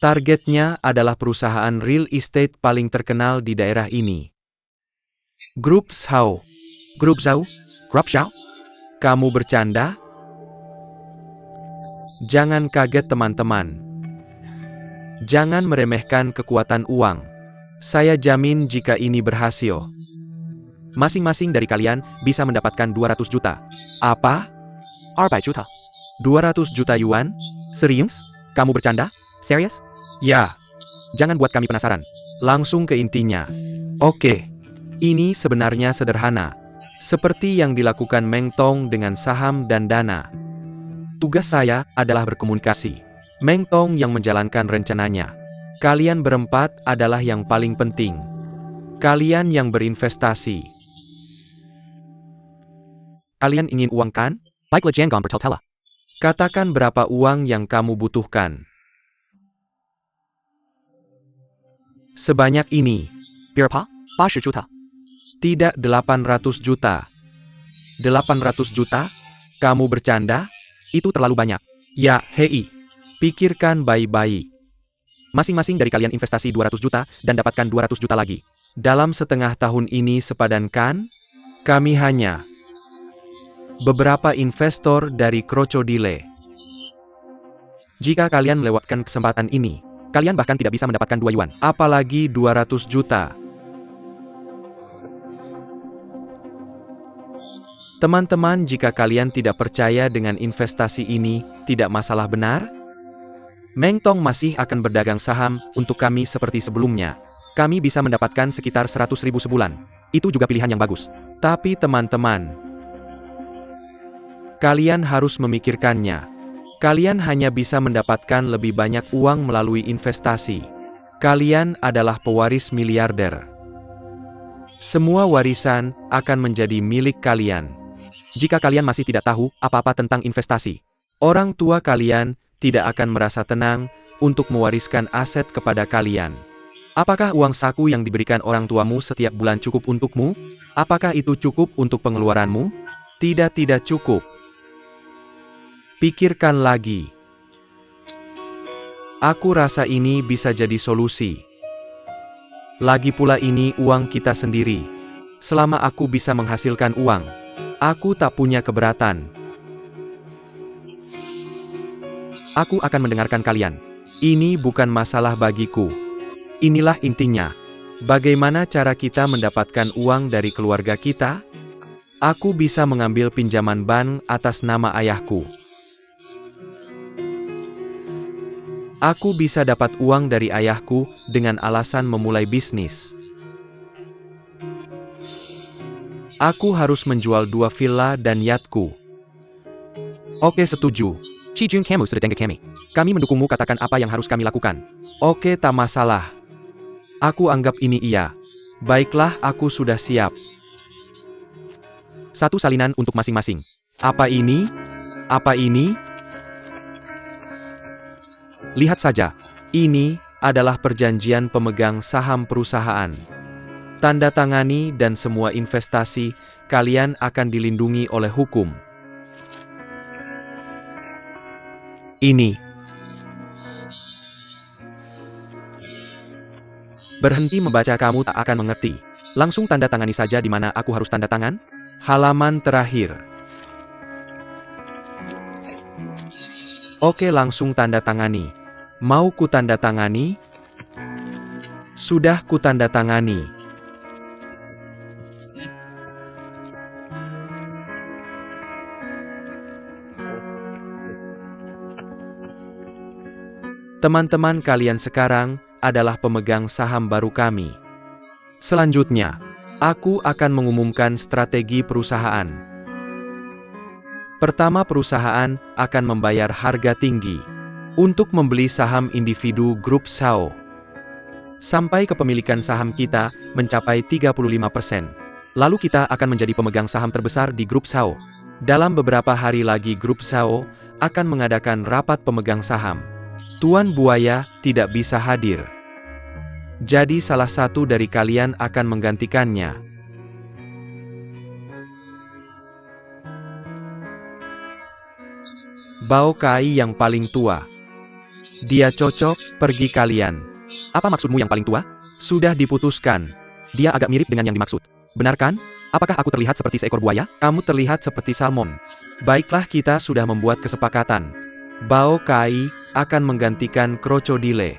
S3: Targetnya adalah perusahaan real estate paling terkenal di daerah ini. Grup Zhao. Grup Zhao? Grup Zhao? Kamu bercanda? Jangan kaget, teman-teman.
S2: Jangan meremehkan kekuatan uang. Saya jamin jika ini berhasil, masing-masing dari kalian bisa mendapatkan 200 juta. Apa?
S3: 200 juta.
S2: 200 juta yuan? Serius? Kamu bercanda?
S3: Serius?
S2: Ya. Jangan buat kami penasaran. Langsung ke intinya. Oke. Ini sebenarnya sederhana. Seperti yang dilakukan Meng Tong dengan saham dan dana. Tugas saya adalah berkomunikasi. Meng Tong yang menjalankan rencananya. Kalian berempat adalah yang paling penting. Kalian yang berinvestasi. Kalian ingin uang kan?
S3: Baiklah jangan bertele-tele.
S2: Katakan berapa uang yang kamu butuhkan. Sebanyak ini.
S3: Berapa? 80 juta.
S2: Tidak 800 juta. 800 juta? Kamu bercanda?
S3: Itu terlalu banyak.
S2: Ya, hei. Pikirkan baik-baik.
S3: Masing-masing dari kalian investasi 200 juta dan dapatkan 200 juta lagi.
S2: Dalam setengah tahun ini sepadan kan? Kami hanya beberapa investor dari Krokodile. Jika kalian melewatkan kesempatan ini, kalian bahkan tidak bisa mendapatkan 2 yuan. Apalagi 200 juta. Teman-teman, jika kalian tidak percaya dengan investasi ini, tidak masalah benar? Meng Tong masih akan berdagang saham untuk kami seperti sebelumnya. Kami bisa mendapatkan sekitar 100.000 sebulan. Itu juga pilihan yang bagus. Tapi teman-teman, kalian harus memikirkannya. Kalian hanya bisa mendapatkan lebih banyak uang melalui investasi. Kalian adalah pewaris miliarder. Semua warisan akan menjadi milik kalian. Jika kalian masih tidak tahu apa-apa tentang investasi, orang tua kalian tidak akan merasa tenang untuk mewariskan aset kepada kalian. Apakah uang saku yang diberikan orang tuamu setiap bulan cukup untukmu? Apakah itu cukup untuk pengeluaranmu? Tidak cukup. Pikirkan lagi. Aku rasa ini bisa jadi solusi. Lagi pula ini uang kita sendiri. Selama aku bisa menghasilkan uang, aku tak punya keberatan. Aku akan mendengarkan kalian. Ini bukan masalah bagiku. Inilah intinya. Bagaimana cara kita mendapatkan uang dari keluarga kita? Aku bisa mengambil pinjaman bank atas nama ayahku. Aku bisa dapat uang dari ayahku dengan alasan memulai bisnis. Aku harus menjual 2 villa dan yachtku. Oke, setuju.
S3: Chi Jun kamu sudah dengar kami.
S2: Kami mendukungmu, katakan apa yang harus kami lakukan. Oke, tak masalah. Aku anggap ini iya. Baiklah, aku sudah siap.
S3: 1 salinan untuk masing-masing.
S2: Apa ini? Apa ini? Lihat saja. Ini adalah perjanjian pemegang saham perusahaan. Tanda tangani dan semua investasi kalian akan dilindungi oleh hukum. Ini. Berhenti membaca, kamu tak akan mengerti. Langsung tanda tangani saja. Di mana aku harus tanda tangan? Halaman terakhir. Oke, langsung tanda tangani. Mau ku tanda tangani? Sudah ku tanda tangani. Teman-teman kalian sekarang adalah pemegang saham baru kami. Selanjutnya, aku akan mengumumkan strategi perusahaan. Pertama, perusahaan akan membayar harga tinggi untuk membeli saham individu grup SAO. Sampai kepemilikan saham kita mencapai 35%. Lalu kita akan menjadi pemegang saham terbesar di grup SAO. Dalam beberapa hari lagi grup SAO akan mengadakan rapat pemegang saham. Tuan Buaya tidak bisa hadir. Jadi salah satu dari kalian akan menggantikannya. Bao Kai yang paling tua. Dia cocok, pergi kalian.
S3: Apa maksudmu yang paling tua?
S2: Sudah diputuskan.
S3: Dia agak mirip dengan yang dimaksud. Benar kan? Apakah aku terlihat seperti seekor buaya?
S2: Kamu terlihat seperti salmon. Baiklah, kita sudah membuat kesepakatan. Bao Kai akan menggantikan Krokodile.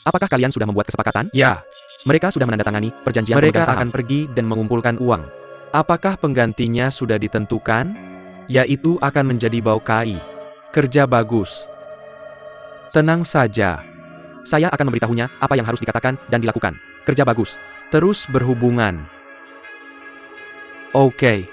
S3: Apakah kalian sudah membuat kesepakatan?
S2: Ya,
S3: Mereka sudah menandatangani perjanjian
S2: mereka
S3: pemegang saham.
S2: akan pergi dan mengumpulkan uang. Apakah penggantinya sudah ditentukan? Yaitu akan menjadi Baukai. Kerja bagus. Tenang saja.
S3: Saya akan memberitahunya apa yang harus dikatakan dan dilakukan. Kerja bagus.
S2: Terus berhubungan. Oke.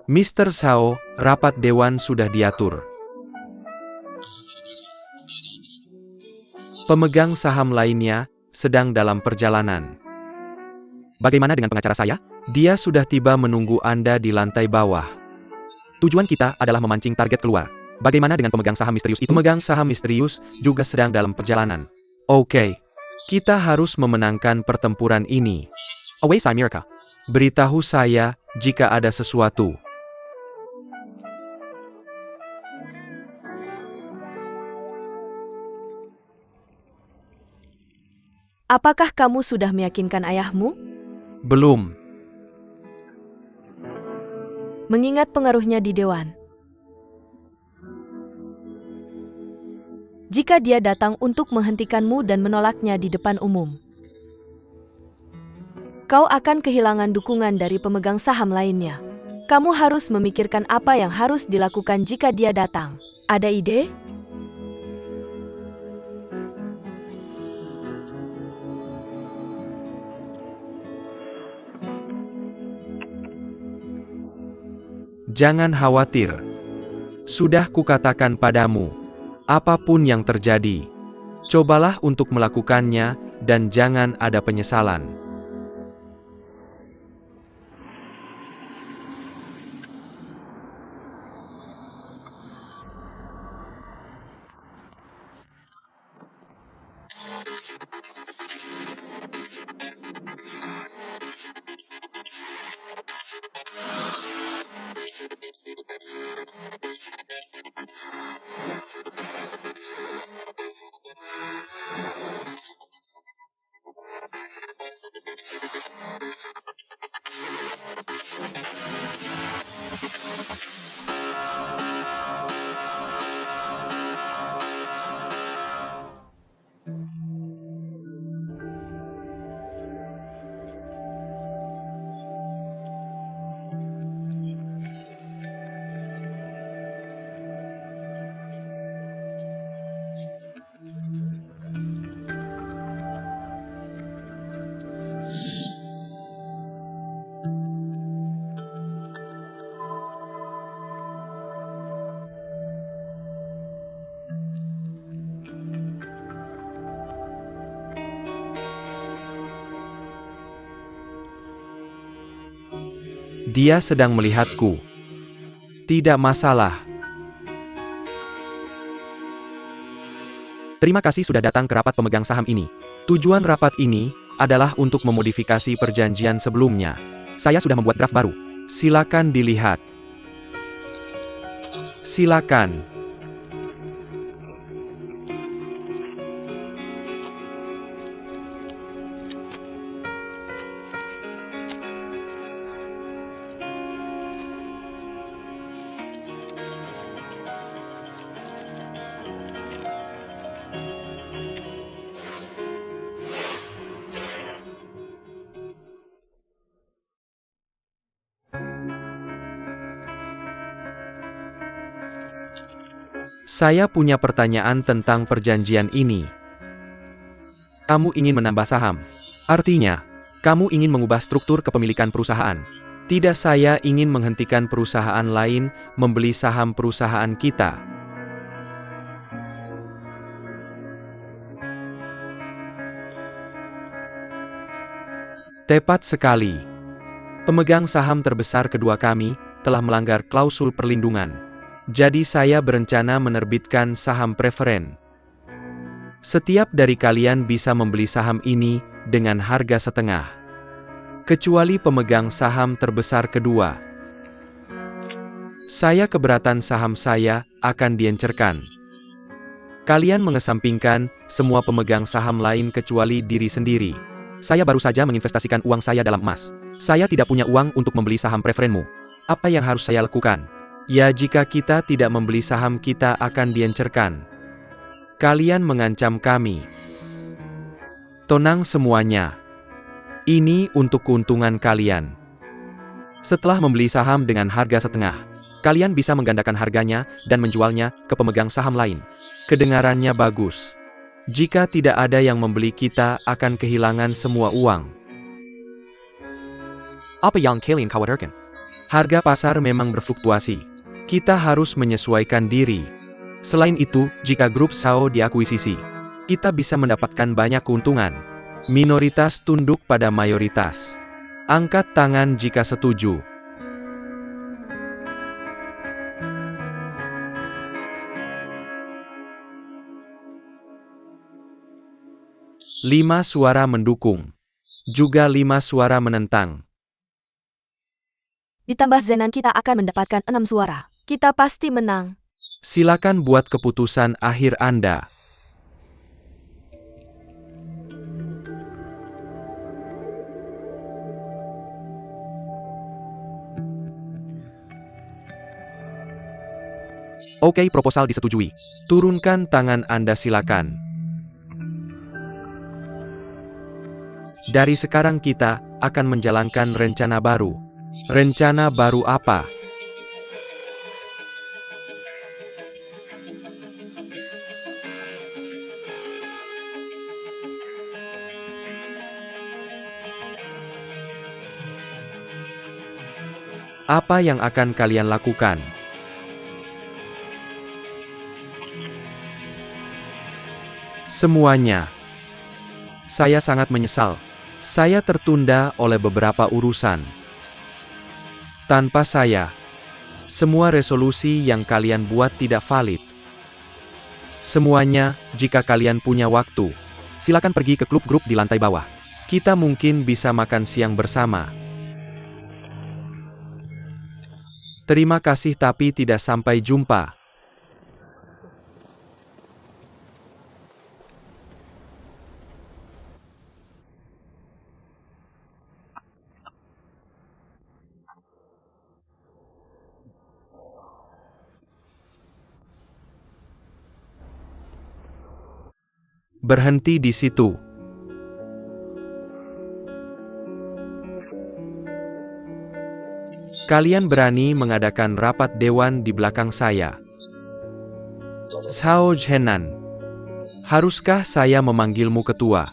S2: Mr. Sao, rapat dewan sudah diatur. Pemegang saham lainnya sedang dalam perjalanan.
S3: Bagaimana dengan pengacara saya?
S2: Dia sudah tiba menunggu Anda di lantai bawah.
S3: Tujuan kita adalah memancing target keluar. Bagaimana dengan pemegang saham misterius itu?
S2: Pemegang saham misterius juga sedang dalam perjalanan. Oke. Kita harus memenangkan pertempuran ini.
S3: Away America.
S2: Beritahu saya jika ada sesuatu.
S1: Apakah kamu sudah meyakinkan ayahmu?
S2: Belum.
S1: Mengingat pengaruhnya di dewan. Jika dia datang untuk menghentikanmu dan menolaknya di depan umum, kau akan kehilangan dukungan dari pemegang saham lainnya. Kamu harus memikirkan apa yang harus dilakukan jika dia datang. Ada ide?
S2: Jangan khawatir. Sudah kukatakan padamu, apapun yang terjadi, cobalah untuk melakukannya dan jangan ada penyesalan. Dia sedang melihatku. Tidak masalah.
S3: Terima kasih sudah datang ke rapat pemegang saham ini.
S2: Tujuan rapat ini adalah untuk memodifikasi perjanjian sebelumnya.
S3: Saya sudah membuat draft baru.
S2: Silakan dilihat. Silakan. Saya punya pertanyaan tentang perjanjian ini.
S3: Kamu ingin menambah saham. Artinya, kamu ingin mengubah struktur kepemilikan perusahaan.
S2: Tidak, saya ingin menghentikan perusahaan lain membeli saham perusahaan kita. Tepat sekali. Pemegang saham terbesar kedua kami telah melanggar klausul perlindungan. Jadi saya berencana menerbitkan saham preferen. Setiap dari kalian bisa membeli saham ini dengan harga setengah. Kecuali pemegang saham terbesar kedua. Saya keberatan saham saya akan diencerkan. Kalian mengesampingkan semua pemegang saham lain kecuali diri sendiri. Saya baru saja menginvestasikan uang saya dalam emas. Saya tidak punya uang untuk membeli saham preferenmu. Apa yang harus saya lakukan? Ya, jika kita tidak membeli saham kita akan diencerkan. Kalian mengancam kami. Tenang semuanya. Ini untuk keuntungan kalian. Setelah membeli saham dengan harga setengah, kalian bisa menggandakan harganya dan menjualnya ke pemegang saham lain. Kedengarannya bagus. Jika tidak ada yang membeli, kita akan kehilangan semua uang. Apa yang kalian khawatirkan? Harga pasar memang berfluktuasi. Kita harus menyesuaikan diri. Selain itu, jika grup Sao diakuisisi, kita bisa mendapatkan banyak keuntungan. Minoritas tunduk pada mayoritas. Angkat tangan jika setuju. Lima suara mendukung. Juga 5 suara menentang.
S1: Ditambah Zenan kita akan mendapatkan 6 suara. Kita pasti menang.
S2: Silakan buat keputusan akhir Anda. Oke, proposal disetujui. Turunkan tangan Anda silakan. Dari sekarang kita akan menjalankan rencana baru. Rencana baru apa? Apa yang akan kalian lakukan? Semuanya. Saya sangat menyesal. Saya tertunda oleh beberapa urusan. Tanpa saya, semua resolusi yang kalian buat tidak valid. Semuanya, jika kalian punya waktu, silakan pergi ke klub grup di lantai bawah. Kita mungkin bisa makan siang bersama. Terima kasih tapi tidak sampai jumpa. Berhenti di situ. Kalian berani mengadakan rapat dewan di belakang saya. Zhao Zhenan, haruskah saya memanggilmu ketua?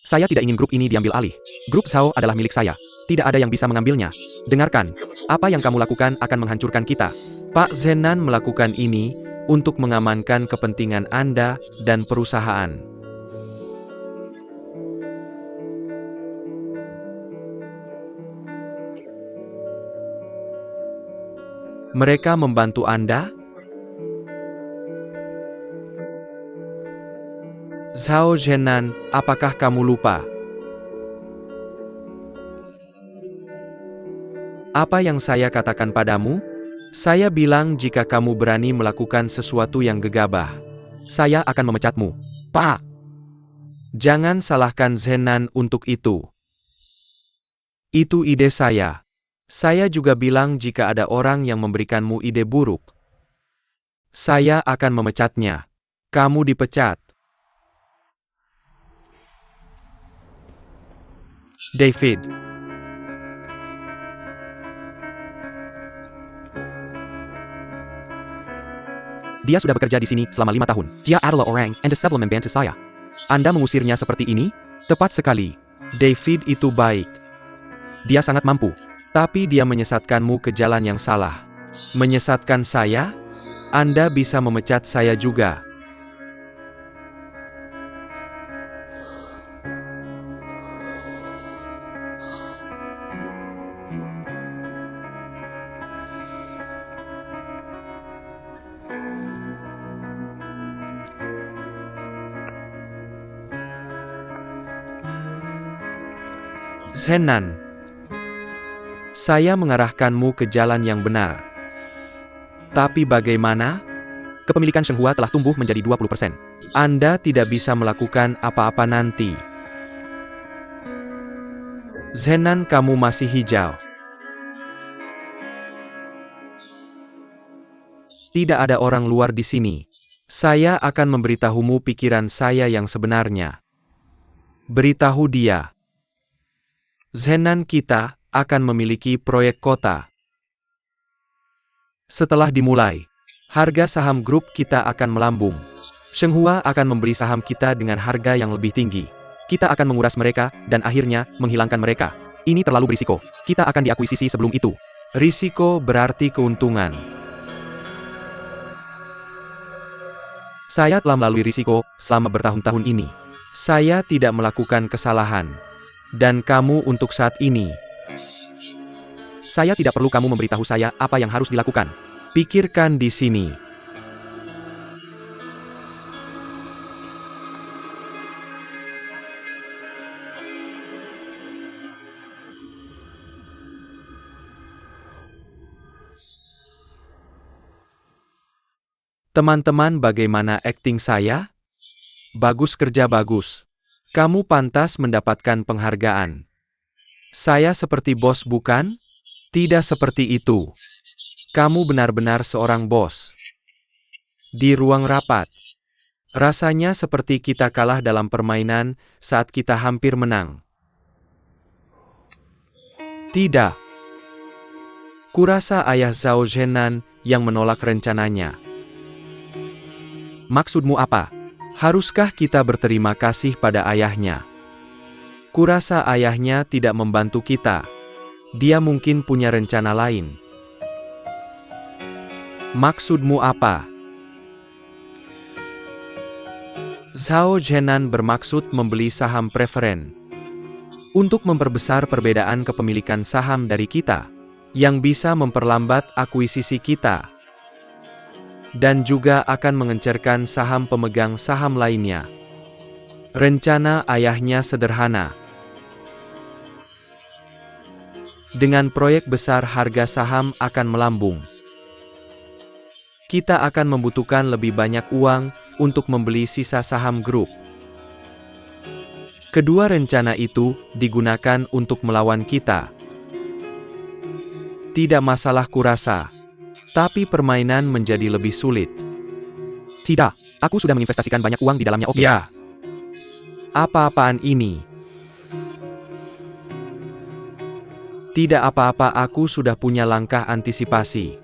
S2: Saya tidak ingin grup ini diambil alih. Grup Zhao adalah milik saya. Tidak ada yang bisa mengambilnya. Dengarkan, apa yang kamu lakukan akan menghancurkan kita. Pak Zhenan melakukan ini untuk mengamankan kepentingan Anda dan perusahaan. Mereka membantu Anda? Zhao Zhenan, apakah kamu lupa? Apa yang saya katakan padamu? Saya bilang jika kamu berani melakukan sesuatu yang gegabah, saya akan memecatmu. Pak! Jangan salahkan Zhenan untuk itu. Itu ide saya. Saya juga bilang jika ada orang yang memberikanmu ide buruk, saya akan memecatnya. Kamu dipecat. David. Dia sudah bekerja di sini selama 5 tahun. Dia adalah orang and the sebelum membantu saya. Anda mengusirnya seperti ini? Tepat sekali. David itu baik. Dia sangat mampu. Tapi dia menyesatkanmu ke jalan yang salah. Menyesatkan saya? Anda bisa memecat saya juga. Zhenan, saya mengarahkanmu ke jalan yang benar. Tapi bagaimana? Kepemilikan Shenghua telah tumbuh menjadi 20%. Anda tidak bisa melakukan apa-apa nanti. Zhenan, kamu masih hijau. Tidak ada orang luar di sini. Saya akan memberitahumu pikiran saya yang sebenarnya. Beritahu dia. Zhenan, kita akan memiliki proyek kota. Setelah dimulai, harga saham grup kita akan melambung. Shenghua akan membeli saham kita dengan harga yang lebih tinggi. Kita akan menguras mereka, dan akhirnya, menghilangkan mereka. Ini terlalu berisiko. Kita akan diakuisisi sebelum itu. Risiko berarti keuntungan. Saya telah melalui risiko selama bertahun-tahun ini. Saya tidak melakukan kesalahan. Dan kamu untuk saat ini. Saya tidak perlu kamu memberitahu saya apa yang harus dilakukan. Pikirkan di sini. Teman-teman, bagaimana akting saya? Bagus, kerja bagus. Kamu pantas mendapatkan penghargaan. Saya seperti bos, bukan? Tidak seperti itu. Kamu benar-benar seorang bos. Di ruang rapat. Rasanya seperti kita kalah dalam permainan saat kita hampir menang. Tidak. Kurasa ayah Zhao Zhenan yang menolak rencananya. Maksudmu apa? Haruskah kita berterima kasih pada ayahnya? Kurasa ayahnya tidak membantu kita. Dia mungkin punya rencana lain. Maksudmu apa? Zhao Zhenan bermaksud membeli saham preferen. Untuk memperbesar perbedaan kepemilikan saham dari kita, yang bisa memperlambat akuisisi kita. Dan juga akan mengencerkan saham pemegang saham lainnya. Rencana ayahnya sederhana. Dengan proyek besar harga saham akan melambung. Kita akan membutuhkan lebih banyak uang untuk membeli sisa saham grup. Kedua rencana itu digunakan untuk melawan kita. Tidak masalah kurasa. Tapi permainan menjadi lebih sulit. Tidak, aku sudah menginvestasikan banyak uang di dalamnya, oke? Ya. Apa-apaan ini? Tidak apa-apa, aku sudah punya langkah antisipasi.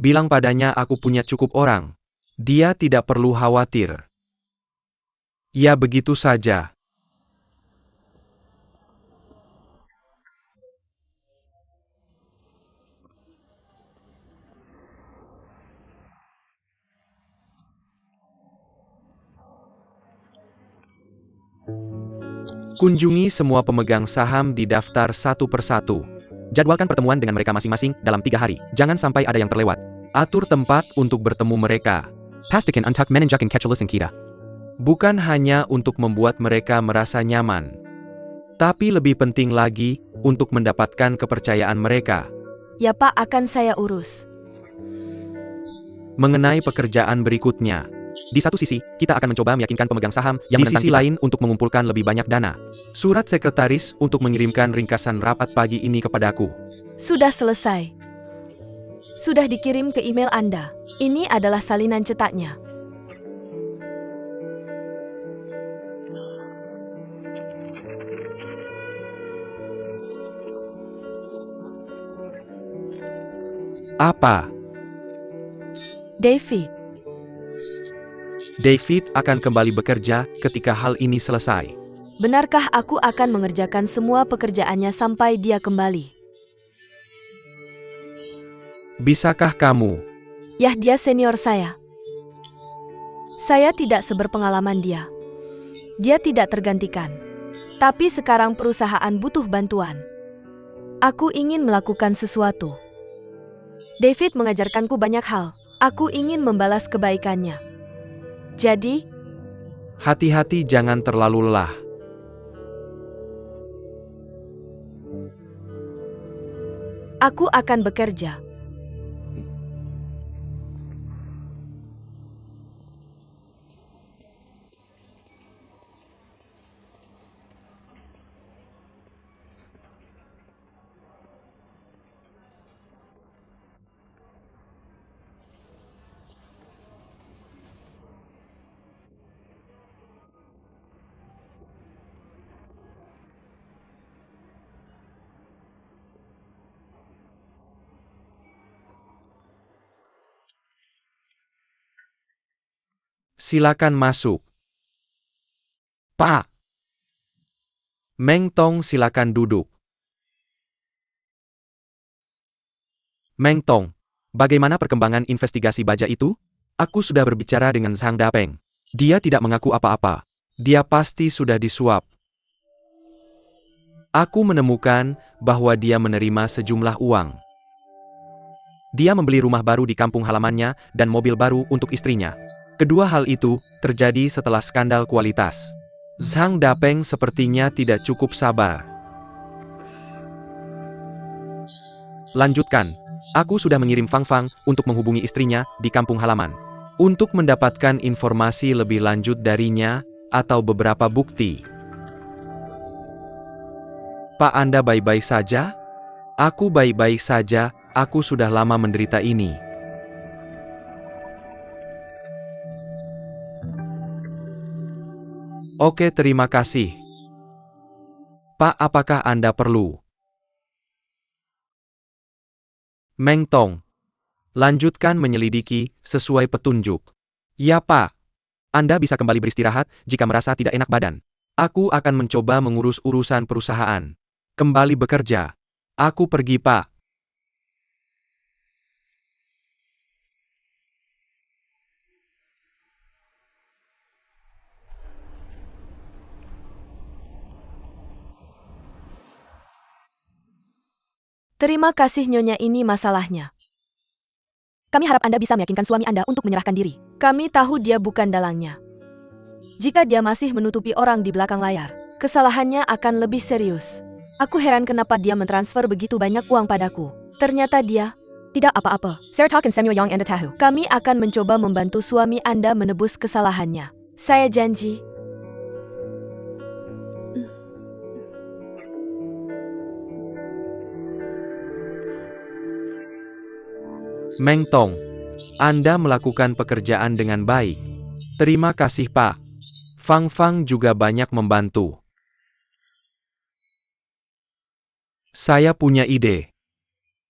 S2: Bilang padanya aku punya cukup orang. Dia tidak perlu khawatir. Ya, begitu saja. Kunjungi semua pemegang saham di daftar satu persatu. Jadwalkan pertemuan dengan mereka masing-masing dalam 3 hari. Jangan sampai ada yang terlewat. Atur tempat untuk bertemu mereka. Pastikan untuk menunjukkan kecerdasan kita. Bukan hanya untuk membuat mereka merasa nyaman. Tapi lebih penting lagi, untuk mendapatkan kepercayaan mereka.
S1: Ya Pak, akan saya urus.
S2: Mengenai pekerjaan berikutnya. Di satu sisi, kita akan mencoba meyakinkan pemegang saham yang menentang kita. Di sisi lain untuk mengumpulkan lebih banyak dana. Surat sekretaris untuk mengirimkan ringkasan rapat pagi ini kepadaku.
S1: Sudah selesai. Sudah dikirim ke email Anda. Ini adalah salinan cetaknya.
S2: Apa?
S1: David.
S2: David akan kembali bekerja ketika hal ini selesai.
S1: Benarkah aku akan mengerjakan semua pekerjaannya sampai dia kembali?
S2: Bisakah kamu?
S1: Yah, dia senior saya. Saya tidak seberpengalaman dia. Dia tidak tergantikan. Tapi sekarang perusahaan butuh bantuan. Aku ingin melakukan sesuatu. David mengajarkanku banyak hal. Aku ingin membalas kebaikannya. Jadi,
S2: Hati-hati jangan terlalu lelah.
S1: aku akan bekerja.
S2: Silakan masuk. Pak. Meng Tong, silakan duduk. Meng Tong, bagaimana perkembangan investigasi baja itu? Aku sudah berbicara dengan Zhang Dapeng. Dia tidak mengaku apa-apa. Dia pasti sudah disuap. Aku menemukan bahwa dia menerima sejumlah uang. Dia membeli rumah baru di kampung halamannya dan mobil baru untuk istrinya. Kedua hal itu terjadi setelah skandal kualitas. Zhang Dapeng sepertinya tidak cukup sabar. Lanjutkan. Aku sudah mengirim Fang Fang untuk menghubungi istrinya di kampung halaman. Untuk mendapatkan informasi lebih lanjut darinya atau beberapa bukti. Pak, Anda baik-baik saja? Aku baik-baik saja, aku sudah lama menderita ini. Oke, terima kasih. Pak, apakah Anda perlu? Meng Tong, lanjutkan menyelidiki sesuai petunjuk. Ya, Pak. Anda bisa kembali beristirahat jika merasa tidak enak badan. Aku akan mencoba mengurus urusan perusahaan. Kembali bekerja. Aku pergi, Pak.
S1: Terima kasih Nyonya, ini masalahnya. Kami harap Anda bisa meyakinkan suami Anda untuk menyerahkan diri. Kami tahu dia bukan dalangnya. Jika dia masih menutupi orang di belakang layar, kesalahannya akan lebih serius. Aku heran kenapa dia mentransfer begitu banyak uang padaku. Ternyata dia tidak apa-apa. Sarah Talk and Samuel Yang Anda tahu. Kami akan mencoba membantu suami Anda menebus kesalahannya. Saya janji.
S2: Meng Tong, Anda melakukan pekerjaan dengan baik. Terima kasih, Pak. Fang Fang juga banyak membantu. Saya punya ide.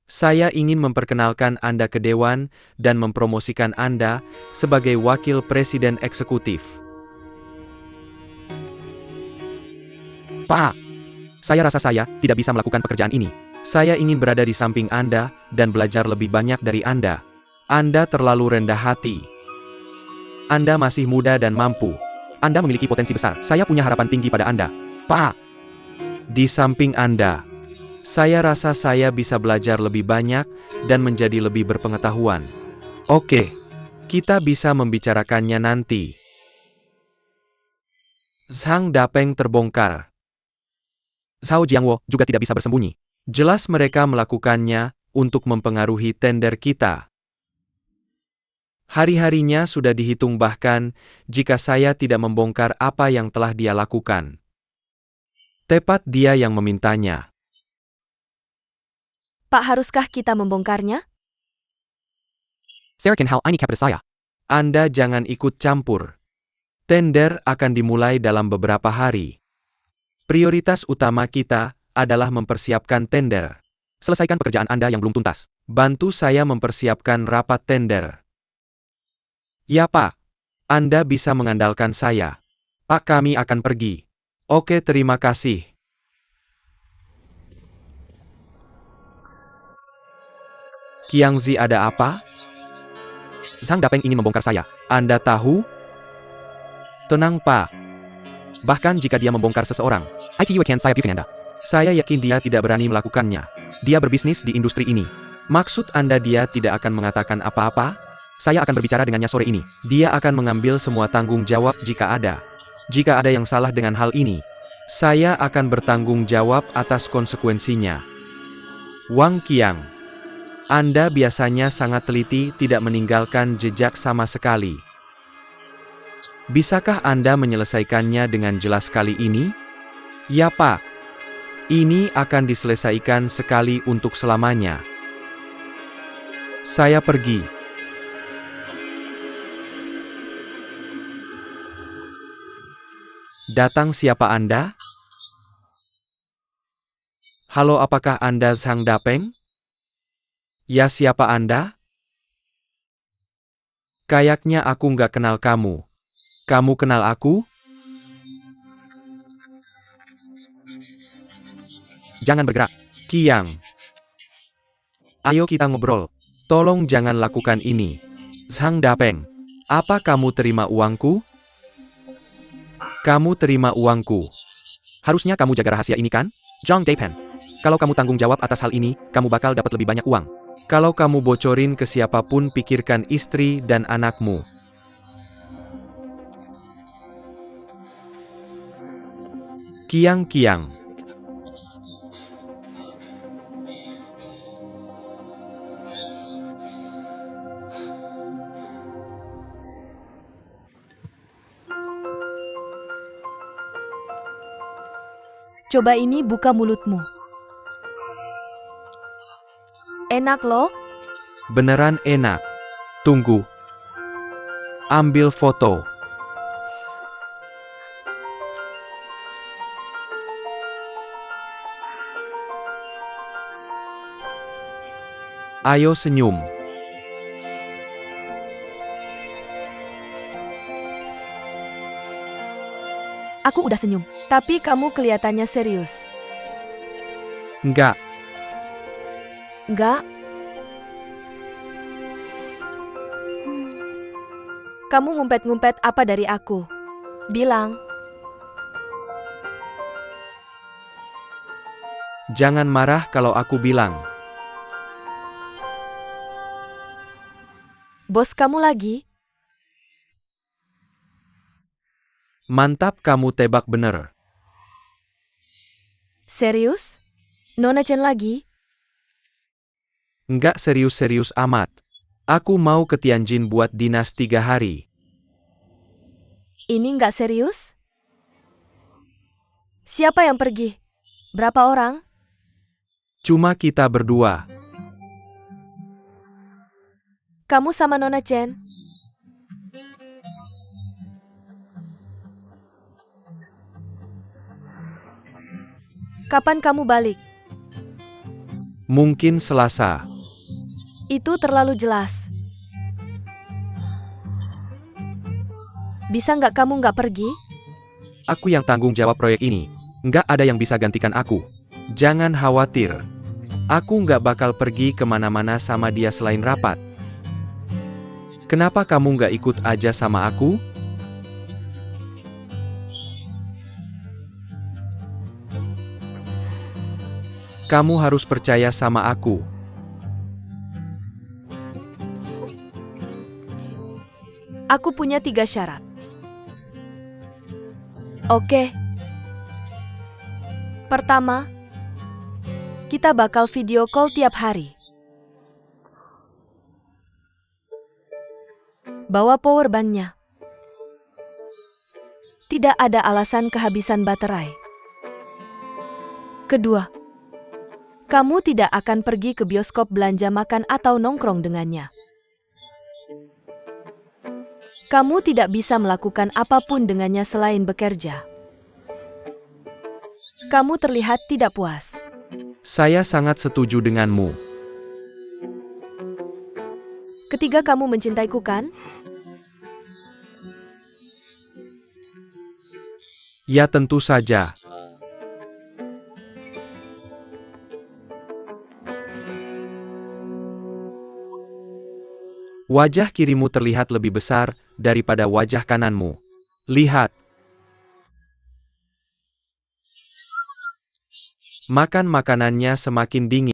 S2: Saya ingin memperkenalkan Anda ke Dewan dan mempromosikan Anda sebagai Wakil Presiden Eksekutif. Pak, saya rasa saya tidak bisa melakukan pekerjaan ini. Saya ingin berada di samping Anda dan belajar lebih banyak dari Anda. Anda terlalu rendah hati. Anda masih muda dan mampu. Anda memiliki potensi besar. Saya punya harapan tinggi pada Anda. Pak, di samping Anda, saya rasa saya bisa belajar lebih banyak dan menjadi lebih berpengetahuan. Oke, kita bisa membicarakannya nanti. Zhang Dapeng terbongkar. Zhao Jiangwo juga tidak bisa bersembunyi. Jelas mereka melakukannya untuk mempengaruhi tender kita. Hari-harinya sudah dihitung, bahkan jika saya tidak membongkar apa yang telah dia lakukan. Tepat dia yang memintanya.
S1: Pak, haruskah kita membongkarnya?
S2: Serkan hal ini kepada saya. Anda jangan ikut campur. Tender akan dimulai dalam beberapa hari. Prioritas utama kita adalah mempersiapkan tender. Selesaikan pekerjaan Anda yang belum tuntas. Bantu saya mempersiapkan rapat tender. Ya, Pak. Anda bisa mengandalkan saya. Pak, kami akan pergi. Oke, terima kasih. Qiangzi, ada apa? Zhang Dapeng ingin membongkar saya. Anda tahu? Tenang, Pak. Bahkan jika dia membongkar seseorang, saya yakin dia tidak berani melakukannya. Dia berbisnis di industri ini. Maksud Anda dia tidak akan mengatakan apa-apa? Saya akan berbicara dengannya sore ini. Dia akan mengambil semua tanggung jawab jika ada. Jika ada yang salah dengan hal ini, saya akan bertanggung jawab atas konsekuensinya. Wang Qiang, Anda biasanya sangat teliti, tidak meninggalkan jejak sama sekali. Bisakah Anda menyelesaikannya dengan jelas kali ini? Ya Pak. Ini akan diselesaikan sekali untuk selamanya. Saya pergi. Datang siapa Anda? Halo, apakah Anda Zhang Dapeng? Ya, siapa Anda? Kayaknya aku nggak kenal kamu. Kamu kenal aku? Jangan bergerak, Qiang. Ayo kita ngobrol. Tolong jangan lakukan ini. Zhang Dapeng, apa kamu terima uangku? Kamu terima uangku. Harusnya kamu jaga rahasia ini kan? Zhang Dapeng. Kalau kamu tanggung jawab atas hal ini, kamu bakal dapat lebih banyak uang. Kalau kamu bocorin ke siapapun, pikirkan istri dan anakmu. Qiang.
S1: Coba ini, buka mulutmu. Enak loh.
S2: Beneran enak. Tunggu. Ambil foto. Ayo senyum.
S1: Aku udah senyum, tapi kamu kelihatannya serius.
S2: Enggak.
S1: Enggak? Kamu ngumpet-ngumpet apa dari aku? Bilang.
S2: Jangan marah kalau aku bilang.
S1: Bos kamu lagi?
S2: Mantap, kamu tebak bener.
S1: Serius? Nona Chen lagi?
S2: Enggak serius-serius amat. Aku mau ke Tianjin buat dinas 3 hari.
S1: Ini nggak serius? Siapa yang pergi? Berapa orang?
S2: Cuma kita berdua.
S1: Kamu sama Nona Chen? Kapan kamu balik?
S2: Mungkin Selasa.
S1: Itu terlalu jelas. Bisa nggak kamu nggak pergi?
S2: Aku yang tanggung jawab proyek ini. Nggak ada yang bisa gantikan aku. Jangan khawatir. Aku nggak bakal pergi kemana-mana sama dia selain rapat. Kenapa kamu nggak ikut aja sama aku? Kamu harus percaya sama aku.
S1: Aku punya 3 syarat. Oke. Pertama, kita bakal video call tiap hari. Bawa power bank-nya. Tidak ada alasan kehabisan baterai. Kedua, kamu tidak akan pergi ke bioskop, belanja makan, atau nongkrong dengannya. Kamu tidak bisa melakukan apapun dengannya selain bekerja. Kamu terlihat tidak puas.
S2: Saya sangat setuju denganmu.
S1: Ketiga, kamu mencintaiku kan?
S2: Ya, tentu saja. Wajah kirimu terlihat lebih besar daripada wajah kananmu. Lihat. Makan makanannya semakin dingin.